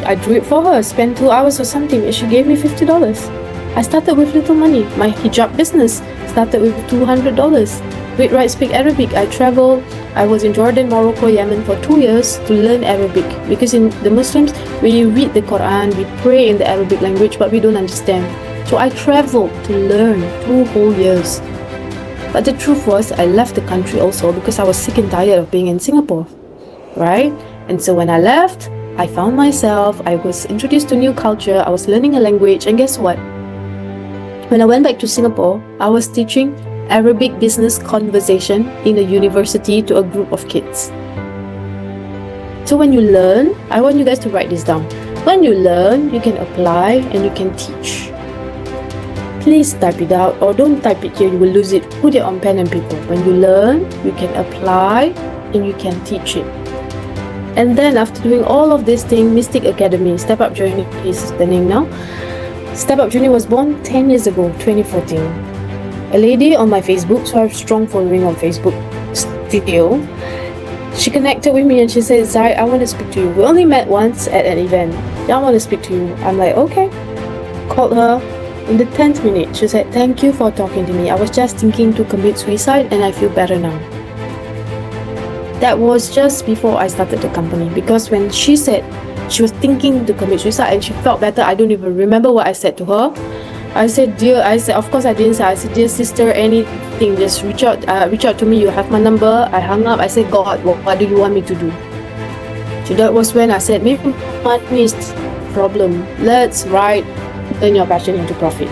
I drew it for her, spent 2 hours or something, and she gave me $50. I started with little money. My hijab business started with $200. Read, write, speak Arabic. I traveled. I was in Jordan, Morocco, Yemen for 2 years to learn Arabic. Because in the Muslims, when you read the Quran, we pray in the Arabic language, but we don't understand. So I traveled to learn 2 whole years. But the truth was, I left the country also because I was sick and tired of being in Singapore. Right? And so when I left, I found myself, I was introduced to new culture, I was learning a language, and guess what? When I went back to Singapore, I was teaching Arabic business conversation in a university to a group of kids. So when you learn, I want you guys to write this down. When you learn, you can apply and you can teach. Please type it out or don't type it here, you will lose it. Put it on pen and paper. When you learn, you can apply and you can teach it. And then after doing all of this thing, Miztiq Academy, Step Up Journey is the name now. Step Up Journey was born 10 years ago, 2014. A lady on my Facebook, so I have a strong following on Facebook still. She connected with me and she said, Zai, I want to speak to you. We only met once at an event. I want to speak to you. I'm like, okay. Called her. In the 10th minute, she said, thank you for talking to me. I was just thinking to commit suicide and I feel better now. That was just before I started the company, because when she said she was thinking to commit suicide and she felt better, I don't even remember what I said to her. I said, of course I didn't say, I said, dear sister, anything, just reach out to me, you have my number. I hung up, I said, God, what do you want me to do? So that was when I said, maybe money is the problem. Let's turn your passion into profit.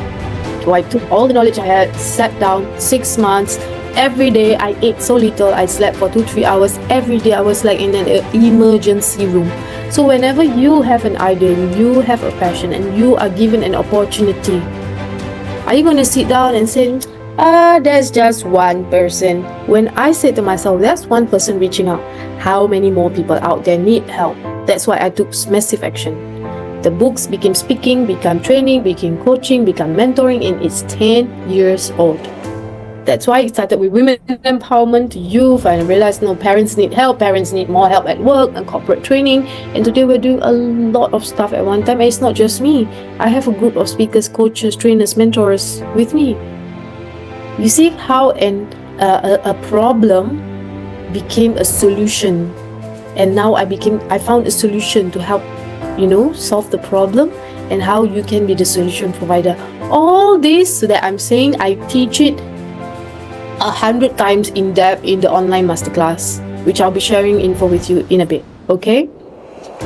So I took all the knowledge I had, sat down, 6 months, every day I ate so little, I slept for 2-3 hours. Every day I was like in an emergency room. So whenever you have an idea, you have a passion, and you are given an opportunity, are you going to sit down and say, there's just one person? When I said to myself, there's one person reaching out, how many more people out there need help? That's why I took massive action. The books became speaking, became training, became coaching, became mentoring, and it's 10 years old. That's why it started with women empowerment, youth, and I realized no, parents need help, parents need more help at work and corporate training. And today we're doing a lot of stuff at one time, and it's not just me. I have a group of speakers, coaches, trainers, mentors with me. You see how a problem became a solution, and now I found a solution to help solve the problem, and how you can be the solution provider. All this so that I'm saying I teach it 100 times in depth in the online masterclass, which I'll be sharing info with you in a bit. Okay?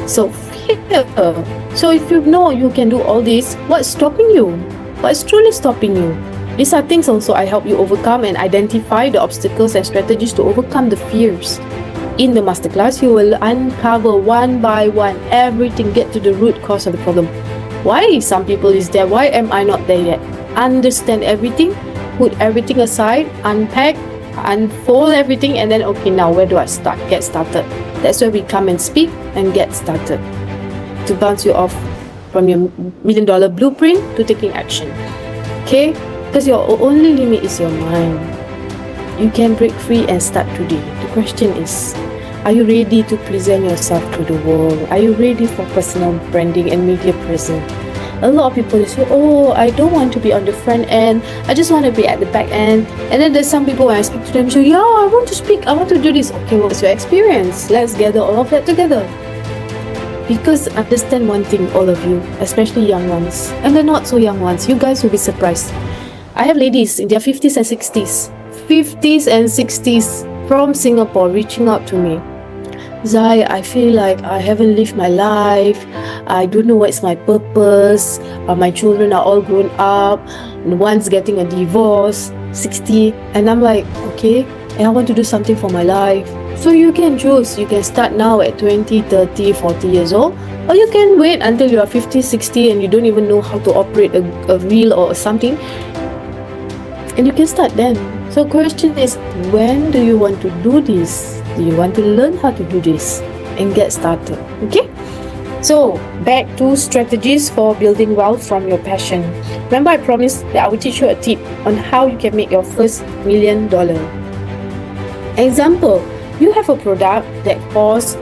So if you know you can do all this, what's stopping you? What's truly stopping you? These are things also I help you overcome and identify the obstacles and strategies to overcome the fears. In the masterclass, you will uncover one by one everything, get to the root cause of the problem. Why some people is there? Why am I not there yet? Understand everything, put everything aside, unpack, unfold everything, and then okay, now where do I start? Get started. That's where we come and speak and get started to bounce you off from your $1 million blueprint to taking action. Okay? Because your only limit is your mind. You can break free and start today. The question is, are you ready to present yourself to the world? Are you ready for personal branding and media presence? A lot of people say, oh, I don't want to be on the front end. I just want to be at the back end. And then there's some people when I speak to them, say, yeah, I want to speak. I want to do this. Okay, what's your experience? Let's gather all of that together. Because understand one thing, all of you, especially young ones, and the not so young ones, you guys will be surprised. I have ladies in their 50s and 60s from Singapore reaching out to me. Zai, I feel like I haven't lived my life. I don't know what's my purpose. My children are all grown up. One's getting a divorce, 60. And I'm like, okay, and I want to do something for my life. So you can choose. You can start now at 20, 30, 40 years old. Or you can wait until you are 50, 60 and you don't even know how to operate a reel or something. And you can start then. So question is, when do you want to do this? Do you want to learn how to do this and get started? Okay? So back to strategies for building wealth from your passion. Remember I promised that I will teach you a tip on how you can make your first $1 million. Example, you have a product that costs,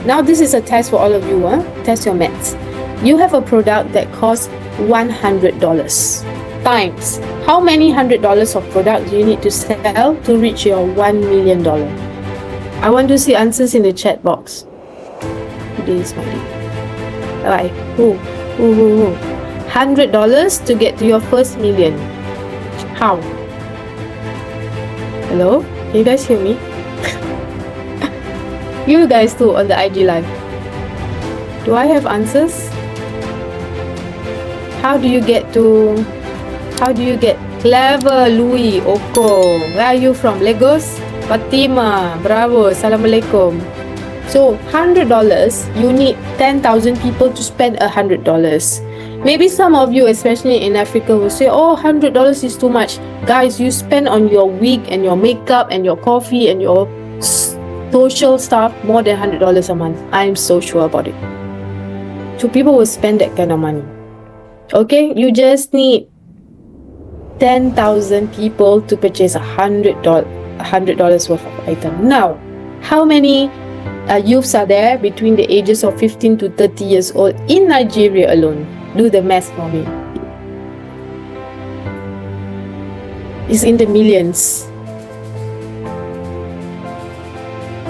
now this is a test for all of you, test your maths. You have a product that costs $100. Times how many $100 of product do you need to sell to reach your $1 million? I want to see answers in the chat box. Today is my day. Alright, $100 to get to your first million. How? Hello? Can you guys hear me? You guys too on the IG live. Do I have answers? How do you get Clever Louis Oko? Where are you from? Lagos? Fatima, bravo, assalamualaikum. So $100, you need 10,000 people to spend $100. Maybe some of you, especially in Africa, will say, oh, $100 is too much. Guys, you spend on your wig and your makeup and your coffee and your social stuff more than $100 a month. I'm so sure about it. So people will spend that kind of money. Okay, you just need 10,000 people to purchase $100 worth of item. Now, how many youths are there between the ages of 15 to 30 years old in Nigeria alone? Do the math for me. It's in the millions.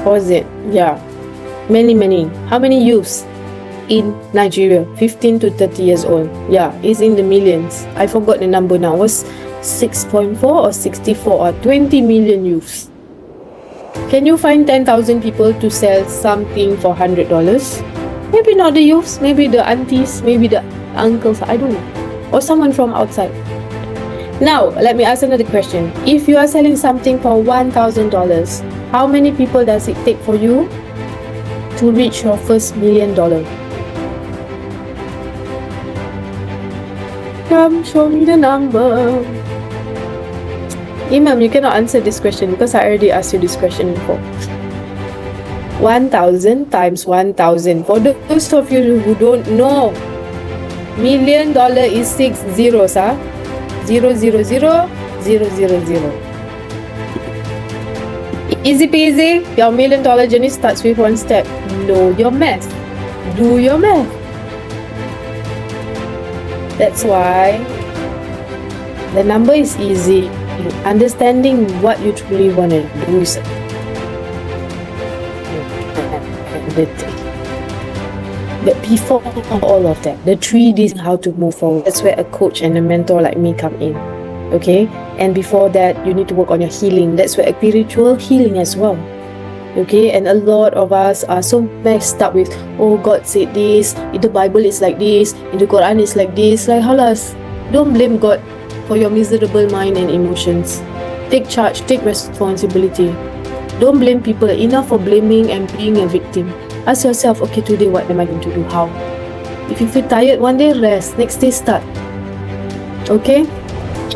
Or is it? Yeah. Many. How many youths in Nigeria? 15 to 30 years old. Yeah, it's in the millions. I forgot the number now. It was 6.4 or 64 or 20 million youths. Can you find 10,000 people to sell something for $100? Maybe not the youths, maybe the aunties, maybe the uncles, I don't know. Or someone from outside. Now, let me ask another question. If you are selling something for $1,000, how many people does it take for you to reach your first $1 million? Come, show me the number. Emem, you cannot answer this question because I already asked you this question before. 1,000 times 1,000. For those of you who don't know, $1 million is 6 zeros, 000 000. Easy peasy. Your $1 million journey starts with one step. Know your math. Do your math. That's why the number is easy. Understanding what you truly want to do is But before all of that, the 3Ds how to move forward, that's where a coach and a mentor like me come in. Okay? And before that, you need to work on your healing. That's where a spiritual healing as well. Okay? And a lot of us are so messed up with, oh, God said this, in the Bible is like this, in the Quran is like this. Like, halas, don't blame God for your miserable mind and emotions. Take charge, take responsibility. Don't blame people. Enough for blaming and being a victim. Ask yourself, okay, today what am I going to do? How? If you feel tired, one day rest, next day start. Okay?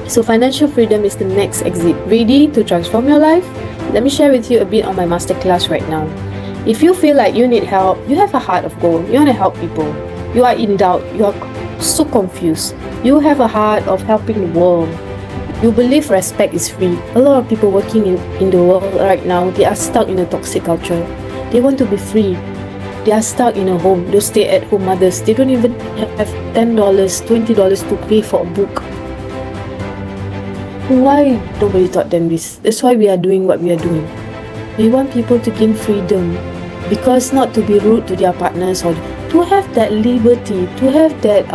So financial freedom is the next exit. Ready to transform your life? Let me share with you a bit on my masterclass right now. If you feel like you need help, you have a heart of gold, you want to help people, you are in doubt, you are so confused, you have a heart of helping the world, you believe respect is free. A lot of people working in the world right now, they are stuck in a toxic culture. They want to be free. They are stuck in a home. Those stay-at-home mothers, they don't even have $10, $20 to pay for a book. Why nobody taught them this? That's why we are doing what we are doing. We want people to gain freedom, because not to be rude to their partners, or to have that liberty, to have that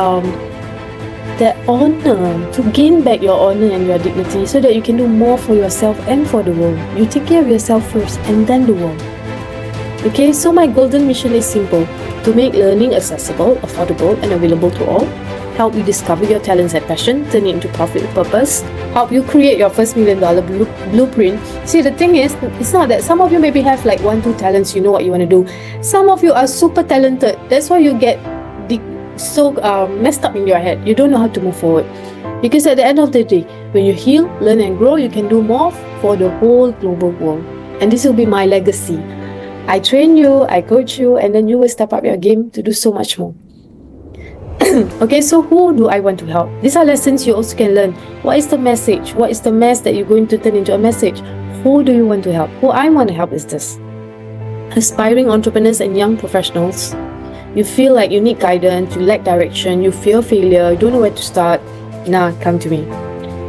honor, to gain back your honor and your dignity, so that you can do more for yourself and for the world. You take care of yourself first and then the world. Okay, so my golden mission is simple: to make learning accessible, affordable, and available to all. Help you discover your talents and passion, turn it into profit with purpose. Help you create your first $1 million blueprint. See, the thing is, it's not that some of you maybe have like 1-2 talents, you know what you want to do. Some of you are super talented. That's why you get so messed up in your head. You don't know how to move forward. Because at the end of the day, when you heal, learn and grow, you can do more for the whole global world. And this will be my legacy. I train you, I coach you, and then you will step up your game to do so much more. Okay, so who do I want to help? These are lessons you also can learn. What is the message? What is the mess that you're going to turn into a message? Who do you want to help? Who I want to help is this: aspiring entrepreneurs and young professionals. You feel like you need guidance, you lack direction, you fear failure, you don't know where to start. Nah, come to me.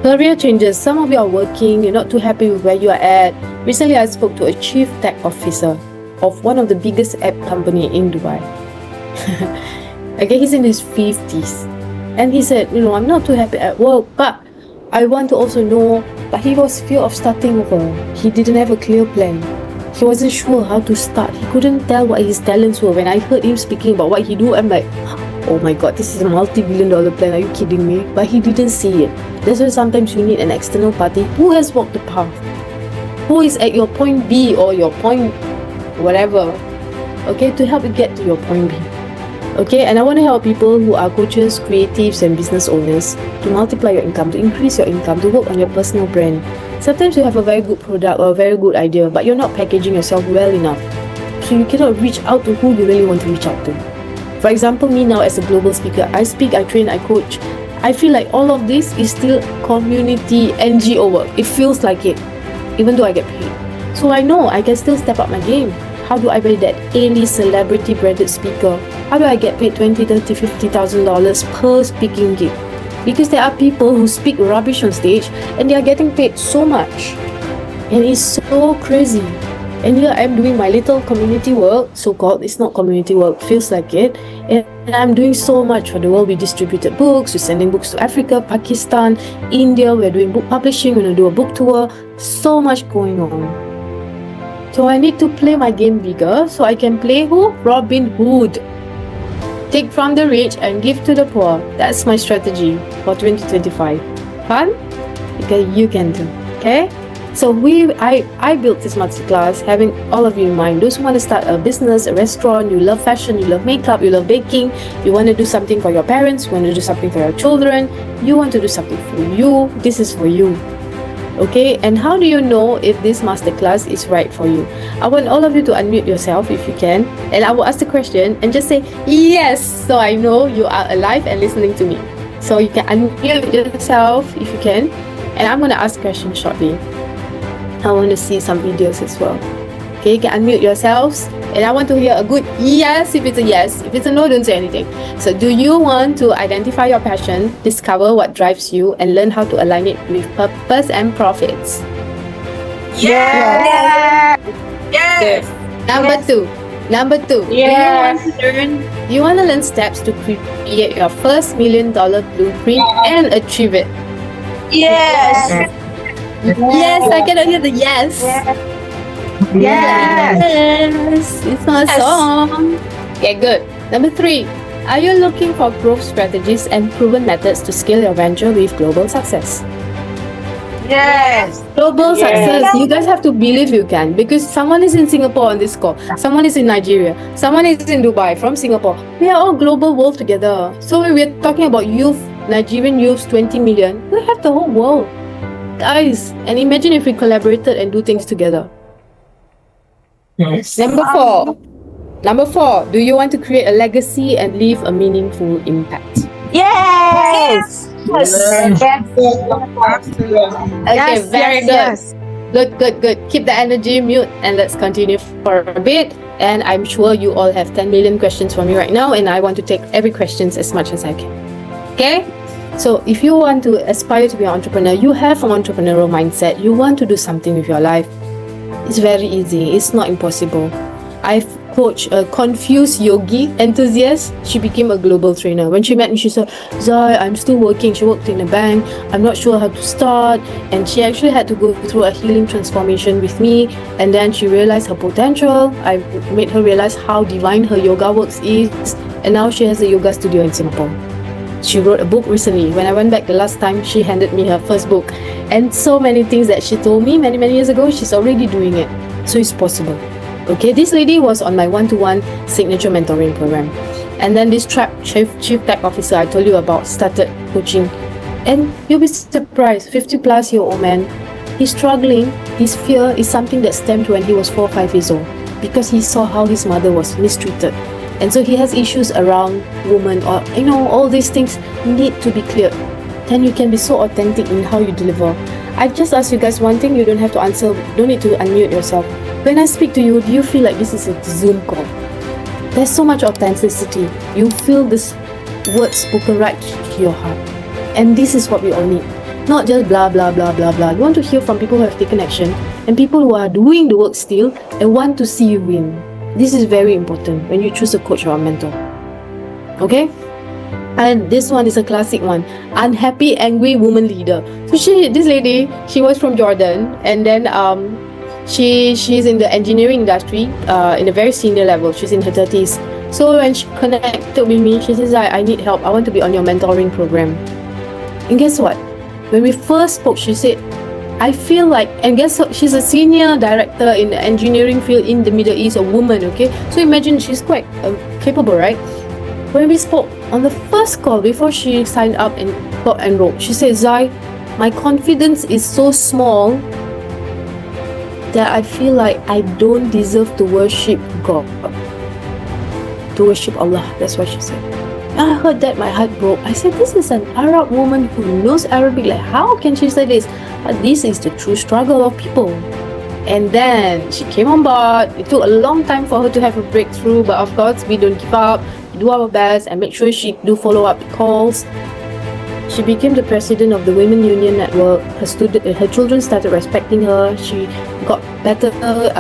Career changes. Some of you are working, you're not too happy with where you are at. Recently, I spoke to a chief tech officer of one of the biggest app company in Dubai. Okay, he's in his 50s. And he said, I'm not too happy at work, but I want to also know. But he was fear of starting over. He didn't have a clear plan. He wasn't sure how to start. He couldn't tell what his talents were. When I heard him speaking about what he do, I'm like, oh my god, this is a multi-billion-dollar plan. Are you kidding me? But he didn't see it. That's why sometimes you need an external party who has walked the path, who is at your point B or your point whatever, okay, to help you get to your point B. Okay, and I want to help people who are coaches, creatives, and business owners to multiply your income, to increase your income, to work on your personal brand. Sometimes you have a very good product or a very good idea, but you're not packaging yourself well enough, so you cannot reach out to who you really want to reach out to. For example, me now as a global speaker, I speak, I train, I coach. I feel like all of this is still community NGO work. It feels like it, even though I get paid. So I know I can still step up my game. How do I be that A-list celebrity branded speaker? How do I get paid $20,000, $30,000, $50,000 per speaking gig? Because there are people who speak rubbish on stage and they are getting paid so much. And it's so crazy. And here I'm doing my little community work, so-called. It's not community work, feels like it. And I'm doing so much for the world. We distributed books, we're sending books to Africa, Pakistan, India. We're doing book publishing, we're going to do a book tour. So much going on. So I need to play my game bigger, so I can play who? Robin Hood. Take from the rich and give to the poor. That's my strategy for 2025. Fun? Okay, you can do. Okay? So I built this masterclass having all of you in mind. Those who want to start a business, a restaurant, you love fashion, you love makeup, you love baking, you want to do something for your parents, you want to do something for your children, you want to do something for you, this is for you. Okay, and how do you know if this masterclass is right for you? I want all of you to unmute yourself if you can, and I will ask the question and just say yes, so I know you are alive and listening to me. So you can unmute yourself if you can, and I'm going to ask questions shortly. I want to see some videos as well. Okay, you can unmute yourselves, and I want to hear a good yes if it's a yes. If it's a no, don't say anything. So do you want to identify your passion, discover what drives you, and learn how to align it with purpose and profits? Yes! Yes! Number 2, Number 2, Yes. do you want to learn steps to create your first $1 million blueprint and achieve it? Yes. Yes, I cannot hear the yes. Yes, it's not a Yes. song. Okay, good. Number 3, are you looking for growth strategies and proven methods to scale your venture with global success? Yes. Global Yes. success, you guys have to believe you can, because someone is in Singapore on this call, someone is in Nigeria, someone is in Dubai from Singapore. We are all global world together. So when we're talking about youth, Nigerian youth, 20 million, we have the whole world. Guys, and imagine if we collaborated and do things together. Yes. Number four, do you want to create a legacy and leave a meaningful impact? Yes. Okay, very good. Good. Keep the energy mute and let's continue for a bit. And I'm sure you all have 10 million questions for me right now, and I want to take every questions as much as I can. Okay? So if you want to aspire to be an entrepreneur, you have an entrepreneurial mindset, you want to do something with your life, it's very easy. It's not impossible. I've coached a confused yogi enthusiast. She became a global trainer. When she met me, she said, Zai, I'm still working. She worked in a bank. I'm not sure how to start. And she actually had to go through a healing transformation with me. And then she realized her potential. I made her realize how divine her yoga works is. And now she has a yoga studio in Singapore. She wrote a book recently. When I went back the last time, she handed me her first book. And so many things that she told me many years ago, she's already doing it. So it's possible. Okay, this lady was on my one-to-one signature mentoring program. And then this chief tech officer I told you about started coaching. And you'll be surprised, 50-plus-year-old man, he's struggling. His fear is something that stemmed when he was 4 or 5 years old, because he saw how his mother was mistreated. And so he has issues around women, or all these things need to be cleared. Then you can be so authentic in how you deliver. I just ask you guys one thing, you don't have to answer, don't need to unmute yourself. When I speak to you, do you feel like this is a Zoom call? There's so much authenticity. You feel this word spoken right to your heart. And this is what we all need. Not just blah, blah, blah, blah, blah. You want to hear from people who have taken action and people who are doing the work still and want to see you win. This is very important when you choose a coach or a mentor. Okay? And this one is a classic one. Unhappy, angry woman leader. So this lady, she was from Jordan, and then she's in the engineering industry in a very senior level. She's in her 30s. So when she connected with me, she says, I need help. I want to be on your mentoring program. And guess what? When we first spoke, she said, I feel like, and guess what? She's a senior director in the engineering field in the Middle East, a woman, okay? So imagine she's quite capable, right? When we spoke on the first call before she signed up and got enrolled, she said, Zai, my confidence is so small that I feel like I don't deserve to worship God, to worship Allah. That's what she said. I heard that, my heart broke. I said, this is an Arab woman who knows Arabic. Like, how can she say this? But this is the true struggle of people. And then she came on board. It took a long time for her to have a breakthrough, but of course, we don't give up. We do our best and make sure she do follow-up calls. She became the president of the Women Union Network. Her children started respecting her. She got better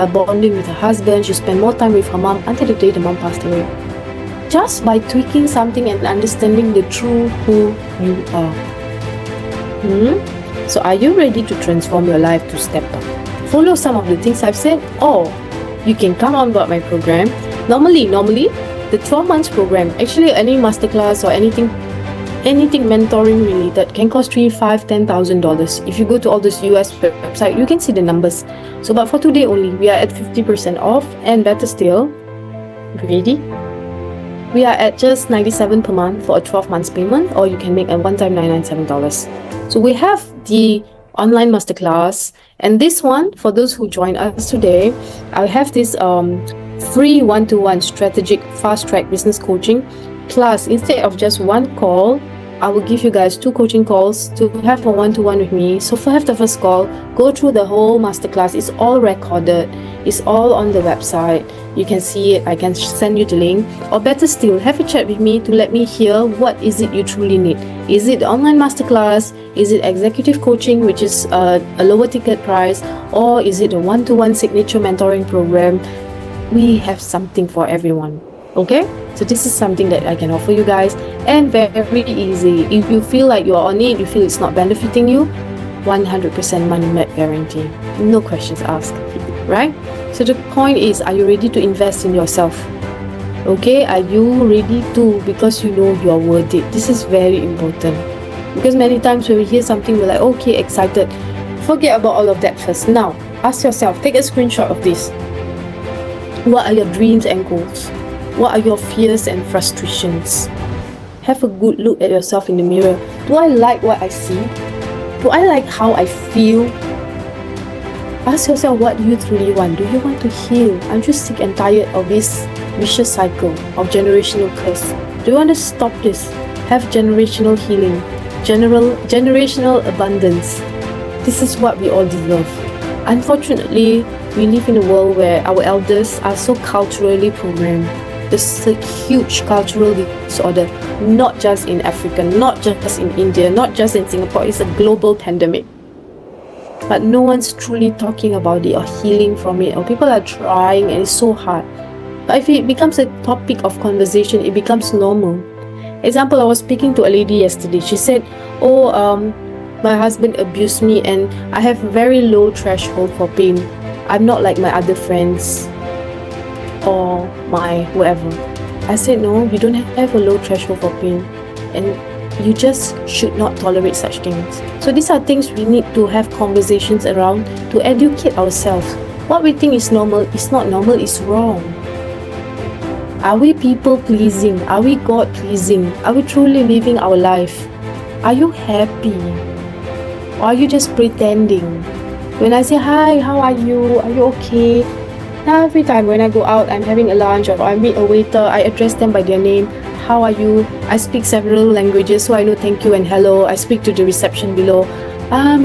bonding with her husband. She spent more time with her mom until the day the mom passed away. Just by tweaking something and understanding the true who you are. So are you ready to transform your life to step up? Follow some of the things I've said, or you can come on board my program. Normally, the 12 months program, actually any masterclass or anything mentoring related can cost $3,000, $5,000, $10,000. If you go to all this US website, you can see the numbers. So, but for today only, we are at 50% off, and better still, ready? We are at just $97 per month for a 12 months payment, or you can make a one-time $997. So we have the online masterclass, and this one, for those who join us today, I have this free one-to-one strategic fast-track business coaching. Plus, instead of just one call, I will give you guys 2 coaching calls to have a one-to-one with me. So for the first call, go through the whole masterclass. It's all recorded. It's all on the website. You can see it. I can send you the link. Or better still, have a chat with me to let me hear what is it you truly need. Is it the online masterclass? Is it executive coaching, which is a lower ticket price? Or is it a one-to-one signature mentoring program? we have something for everyone. Okay, so this is something that I can offer you guys, and very easy. If you feel like you're on it, you feel it's not benefiting you, 100% money back guarantee, no questions asked, right? So the point is, are you ready to invest in yourself? Okay, are you ready to, because you know you're worth it? This is very important, because many times when we hear something, we're like, okay, excited. Forget about all of that first. Now ask yourself, take a screenshot of this. What are your dreams and goals? What are your fears and frustrations? Have a good look at yourself in the mirror. Do I like what I see? Do I like how I feel? Ask yourself, what do you truly want? Do you want to heal? Aren't you sick and tired of this vicious cycle of generational curse? Do you want to stop this? Have generational healing, generational abundance. This is what we all deserve. Unfortunately, we live in a world where our elders are so culturally programmed. There's a huge cultural disorder, not just in Africa, not just in India, not just in Singapore. It's a global pandemic. But no one's truly talking about it or healing from it, or people are trying and it's so hard. But if it becomes a topic of conversation, it becomes normal. Example, I was speaking to a lady yesterday. She said, my husband abused me and I have very low threshold for pain. I'm not like my other friends or my whoever. I said, no, you don't have a low threshold for pain, and you just should not tolerate such things. So these are things we need to have conversations around to educate ourselves. What we think is normal is not normal, it's wrong. Are we people pleasing? Are we God pleasing? Are we truly living our life? Are you happy? Or are you just pretending? When I say, hi, how are you? Are you okay? Every time when I go out, I'm having a lunch or I meet a waiter, I address them by their name. How are you? I speak several languages, so I know thank you and hello. I speak to the reception below. I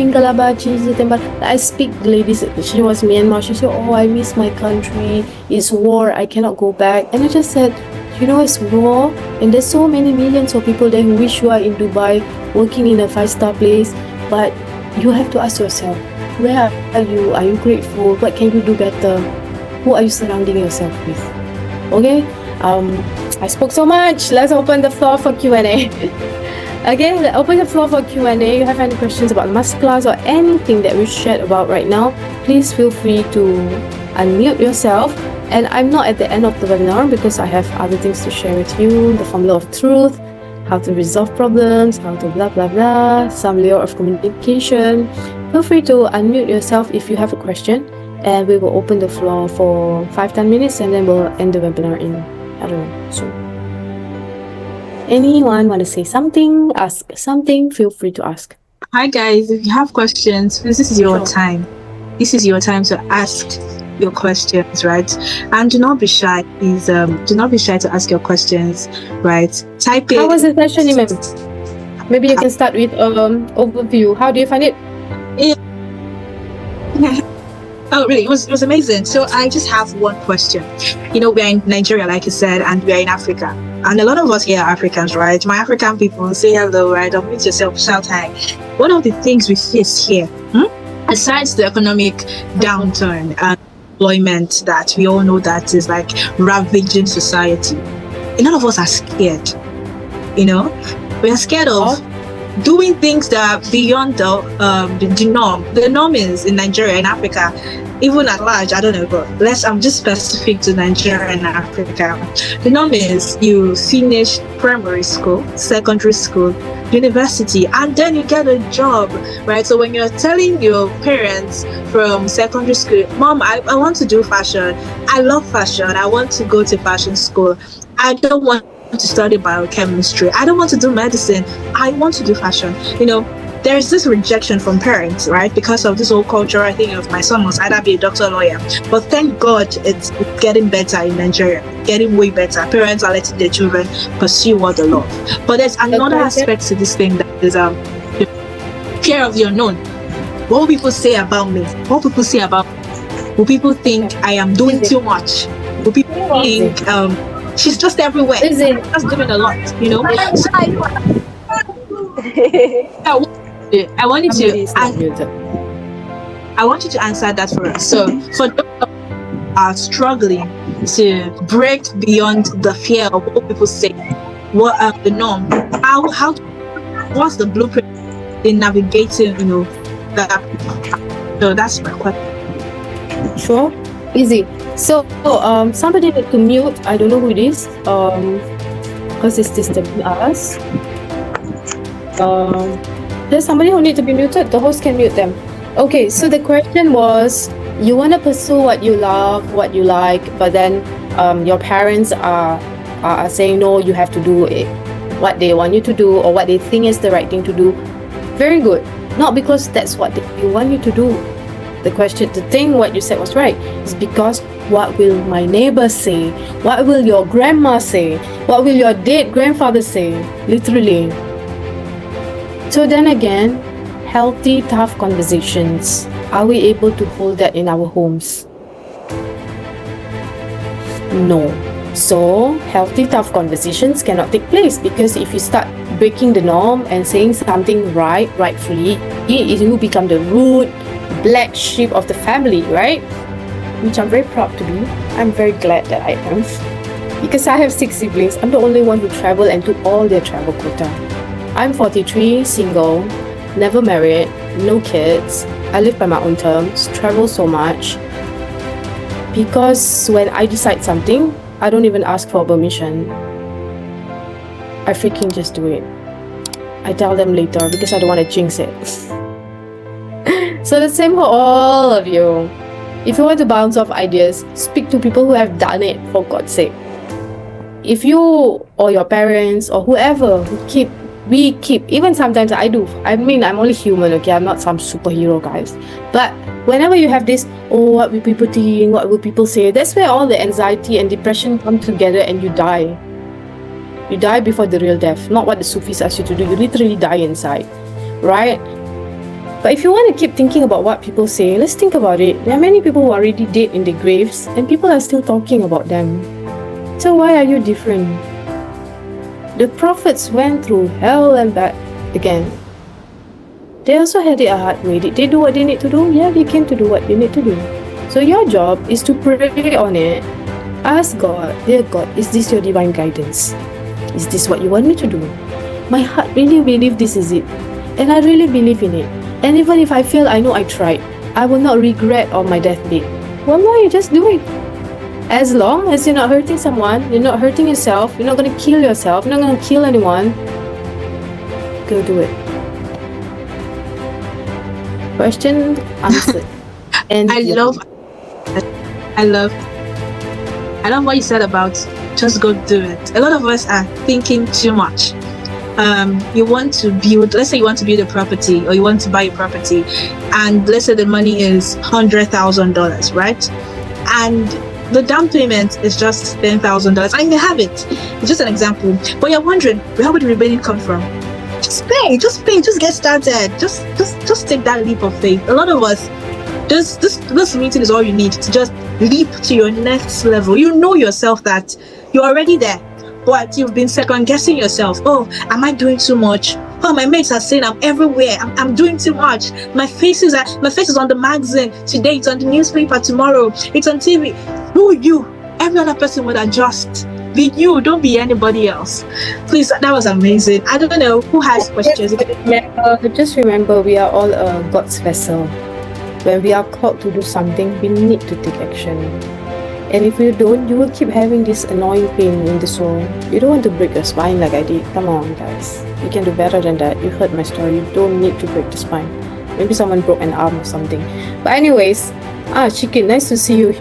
speak the lady, she was Myanmar. She said, oh, I miss my country. It's war. I cannot go back. And I just said, you know, it's war. And there's so many millions of people there who wish you are in Dubai, working in a 5-star place. But you have to ask yourself, where are you? Are you grateful? What can you do better? Who are you surrounding yourself with? Okay, I spoke so much. Let's open the floor for Q&A. Okay, let's open the floor for Q&A. You have any questions about the masterclass or anything that we've shared about right now, please feel free to unmute yourself. And I'm not at the end of the webinar because I have other things to share with you. The formula of truth, how to resolve problems, how to blah blah blah, some layer of communication. Feel free to unmute yourself if you have a question, and we will open the floor for 5-10 minutes and then we'll end the webinar in, I don't know, soon. Anyone want to say something, ask something, feel free to ask. Hi guys, if you have questions, please, this is your time. This is your time to ask your questions, right? And do not be shy. Please, do not be shy to ask your questions, right? Type it. How was the session, Emem? Maybe you can start with overview. How do you find it? Oh, really? It was amazing. So I just have one question. You know, we're in Nigeria, like you said, and we're in Africa. And a lot of us here are Africans, right? My African people, say hello, right? Unmute yourself, shout hi. One of the things we face here, aside the economic downturn and employment that we all know that is like ravaging society, a lot of us are scared. You know, we are scared of doing things that are beyond the norm. The norm is in Nigeria, in Africa, even at large, I don't know, but I'm just specific to Nigeria and Africa. The norm is you finish primary school, secondary school, university, and then you get a job, right? So when you're telling your parents from secondary school, Mom, I want to do fashion. I love fashion. I want to go to fashion school. I don't want to study biochemistry. I don't want to do medicine. I want to do fashion. You know, there's this rejection from parents, right? Because of this whole cultural thing of my son must either be a doctor or lawyer. But thank God it's getting better in Nigeria, getting way better. Parents are letting their children pursue what they love. But there's another aspect to this thing that is fear of the unknown. What will people say about me? What will people say about me? Will people think I am doing too much? Will people think she's just everywhere? She's just doing a lot, you know? So, I want you to answer that for us. So for those who are struggling to break beyond the fear of what people say, what the norm, how what's the blueprint in navigating, that. So that's my question. Sure. Easy. So, somebody need to mute. I don't know who it is. Because it's disturbing us. There's somebody who need to be muted. The host can mute them. Okay. So the question was, you want to pursue what you love, what you like, but then your parents are saying no. You have to do it, what they want you to do, or what they think is the right thing to do. Very good. Not because that's what they want you to do. What you said was right. Is because what will my neighbor say? What will your grandma say? What will your dead grandfather say? Literally. So then again, healthy, tough conversations. Are we able to hold that in our homes? No. So, healthy, tough conversations cannot take place, because if you start breaking the norm and saying something rightfully, you become the rude black sheep of the family, right? Which I'm very proud to be. I'm very glad that I am. Because I have 6 siblings. I'm the only one who traveled and took all their travel quota. I'm 43, single, never married, no kids. I live by my own terms, travel so much. Because when I decide something, I don't even ask for permission. I freaking just do it. I tell them later because I don't want to jinx it. So the same for all of you. If you want to bounce off ideas, speak to people who have done it, for God's sake. If you or your parents or whoever we keep, even sometimes I do. I mean, I'm only human, okay? I'm not some superhero, guys. But whenever you have this, what will people think? What will people say? That's where all the anxiety and depression come together and you die. You die before the real death. Not what the Sufis ask you to do. You literally die inside, right? But if you want to keep thinking about what people say, let's think about it. There are many people who are already dead in their graves and people are still talking about them. So why are you different? The prophets went through hell and back again. They also had it a hard way. Did they do what they need to do? Yeah, they came to do what they need to do. So your job is to pray on it. Ask God, dear God, is this your divine guidance? Is this what you want me to do? My heart really believes this is it. And I really believe in it. And even if I fail, I know I tried. I will not regret on my deathbed. Well, why you just do it? As long as you're not hurting someone, you're not hurting yourself, you're not going to kill yourself, you're not going to kill anyone, go do it. Question answered. And I love what you said about just go do it. A lot of us are thinking too much. You want to build, let's say you want to build a property or you want to buy a property, and let's say the money is $100,000, right? And the down payment is just $10,000, and you have it. It's just an example. But you're wondering, where would the remaining come from? Just pay, just get started. Just take that leap of faith. A lot of us, this meeting is all you need to just leap to your next level. You know yourself that you're already there, but you've been second guessing yourself. Oh, am I doing too much? Oh, my mates are saying I'm everywhere. I'm doing too much. My face is on the magazine today. It's on the newspaper tomorrow. It's on TV. Who are you? Every other person would adjust. Be you. Don't be anybody else. Please, that was amazing. I don't know who has questions. Just remember, we are all God's vessel. When we are called to do something, we need to take action. And if you don't, you will keep having this annoying pain in the soul. You don't want to break your spine like I did. Come on, guys. You can do better than that. You heard my story. You don't need to break the spine. Maybe someone broke an arm or something. But anyways, Chicken, nice to see you